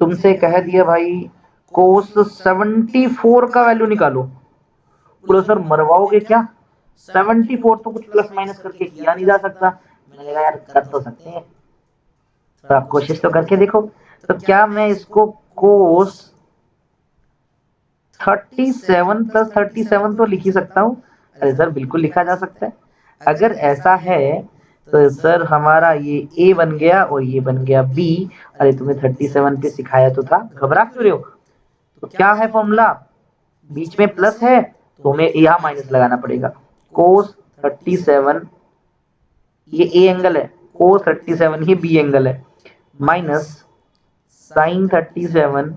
तुमसे कह दिया भाई कोस 74 का वैल्यू निकालो, बोलो सर मरवाओगे क्या? 74 तो कुछ प्लस माइनस करके किया नहीं जा सकता। मैंने कहा यार कर तो सकते हैं, तो आप कोशिश तो करके देखो। तो क्या मैं इसको कोस 37 प्लस 37 तो लिख ही सकता हूँ? अरे सर बिल्कुल लिखा जा सकता है। अगर ऐसा है तो सर हमारा ये ए बन गया और ये बन गया बी। अरे तुम्हें 37 पे सिखाया तो था, घबरा क्यों रहे हो? तो क्या है फॉर्मूला? बीच में प्लस है तो हमें यहाँ माइनस लगाना पड़ेगा। कोस 37 ये ए एंगल है, कोस 37 ये बी एंगल है, माइनस साइन 37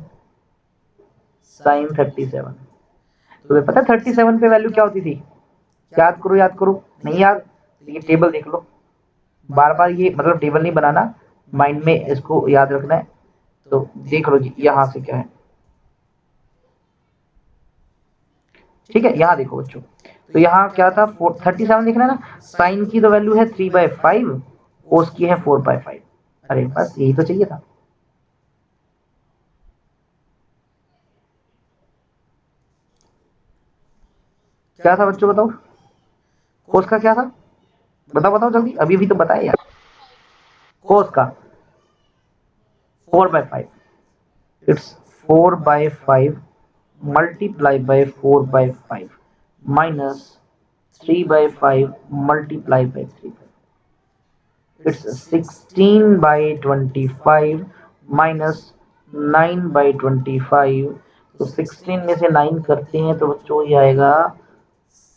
साइन 37। तुम्हें पता है 37 पे वैल्यू क्या होती थी? याद करो याद करो, नहीं याद? ये टेबल देख लो, बार बार ये मतलब टेबल नहीं बनाना, माइंड में इसको याद रखना है। तो देख लो जी यहाँ से क्या है। ठीक है, यहाँ देखो बच्चों, तो यहाँ क्या था 37 देखना है ना। साइन की तो वैल्यू है 3/5, कोस की है 4/5। अरे बस यही तो चाहिए था। क्या था बच्चों बताओ, कोस का क्या था? बताओ बताओ जल्दी, अभी भी तो बताए यार। कोस का 4/5, it's 4/5 multiply by 4/5 minus 3/5 multiply by 3/5, it's 16/25 minus 9/25। तो 16 में से 9 करते हैं तो बच्चों ये आएगा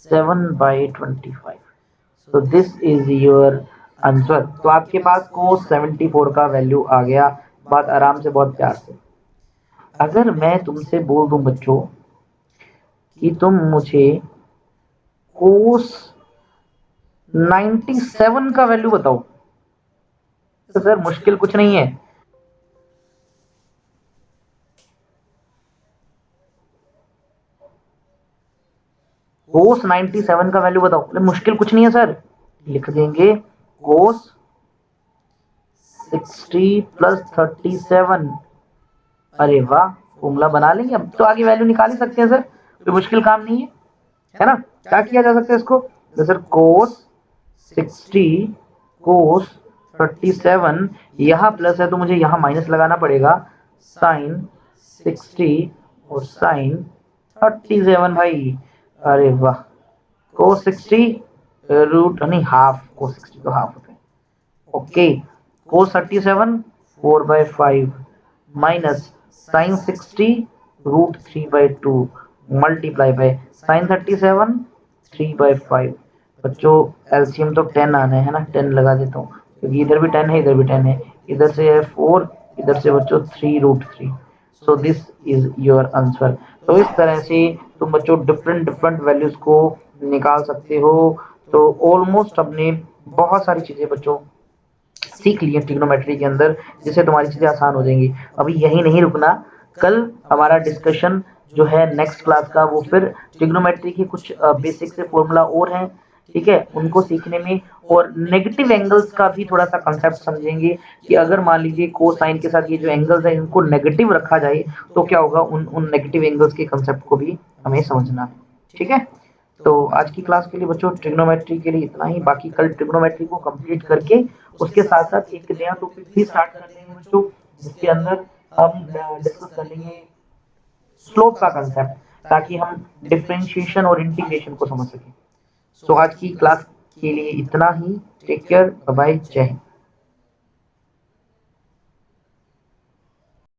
7/25। तो दिस इज योर आंसर। तो आपके पास कोस 74 का वैल्यू आ गया, बात आराम से बहुत प्यार से। अगर मैं तुमसे बोल दूं बच्चों कि तुम मुझे कोस 97 का वैल्यू बताओ, तो सर मुश्किल कुछ नहीं है। कोस 97 का वैल्यू बताओ, तो मुश्किल कुछ नहीं है सर। लिख देंगे कोस 60 प्लस 37। अरे वाह, फॉर्मूला बना लेंगे, अब तो आगे वैल्यू निकाल ही सकते हैं सर, कोई मुश्किल काम नहीं है ना। क्या किया जा सकता है इसको, तो सर कोस 60 कोस 37, यहाँ प्लस है तो मुझे यहाँ माइनस लगाना पड़ेगा, साइन 60 और साइन 37 भाई। अरे वाह, कोस 60 रूट नहीं हाफ, कोस 60 तो हाफ होते हैं। Okay, cos 37 4/5 minus sine 60 √3/2 multiply by sine 37 3/5। बच्चों एलसीएम तो 10 आना है ना, 10 लगा देता हूँ क्योंकि इधर भी 10 है, इधर भी 10 है, इधर से है 4, इधर से बच्चों 3√3। So this is your answer. तो इस तरह से तुम बच्चों डिफरेंट डिफरेंट वैल्यूज को निकाल सकते हो। तो ऑलमोस्ट हमने बहुत सारी चीजें बच्चों सीख ली है ट्रिग्नोमेट्री के अंदर, जिससे तुम्हारी चीजें आसान हो जाएंगी। अभी यही नहीं रुकना, कल हमारा डिस्कशन जो है नेक्स्ट क्लास का, वो फिर ट्रिग्नोमेट्री की कुछ बेसिक से फॉर्मूला और हैं, ठीक है, उनको सीखने में, और नेगेटिव एंगल्स का भी थोड़ा सा कंसेप्ट समझेंगे कि अगर मान लीजिए कोसाइन के साथ ये जो एंगल्स है इनको नेगेटिव रखा जाए तो क्या होगा, उन उन नेगेटिव एंगल्स के कंसेप्ट को भी हमें समझना है, ठीक है। तो आज की क्लास के लिए बच्चों ट्रिग्नोमेट्री के लिए इतना ही, बाकी कल ट्रिग्नोमेट्री को कंप्लीट करके उसके साथ साथ एक नया टॉपिक भी स्टार्ट कर देंगे बच्चों, जिसके अंदर हम डिस्कस कर लेंगे स्लोप का कंसेप्ट, ताकि हम डिफरेंशिएशन और इंटीग्रेशन को समझ सकें। सो आज की क्लास के लिए इतना ही। टेक केयर, बाय बाय, जय हिंद।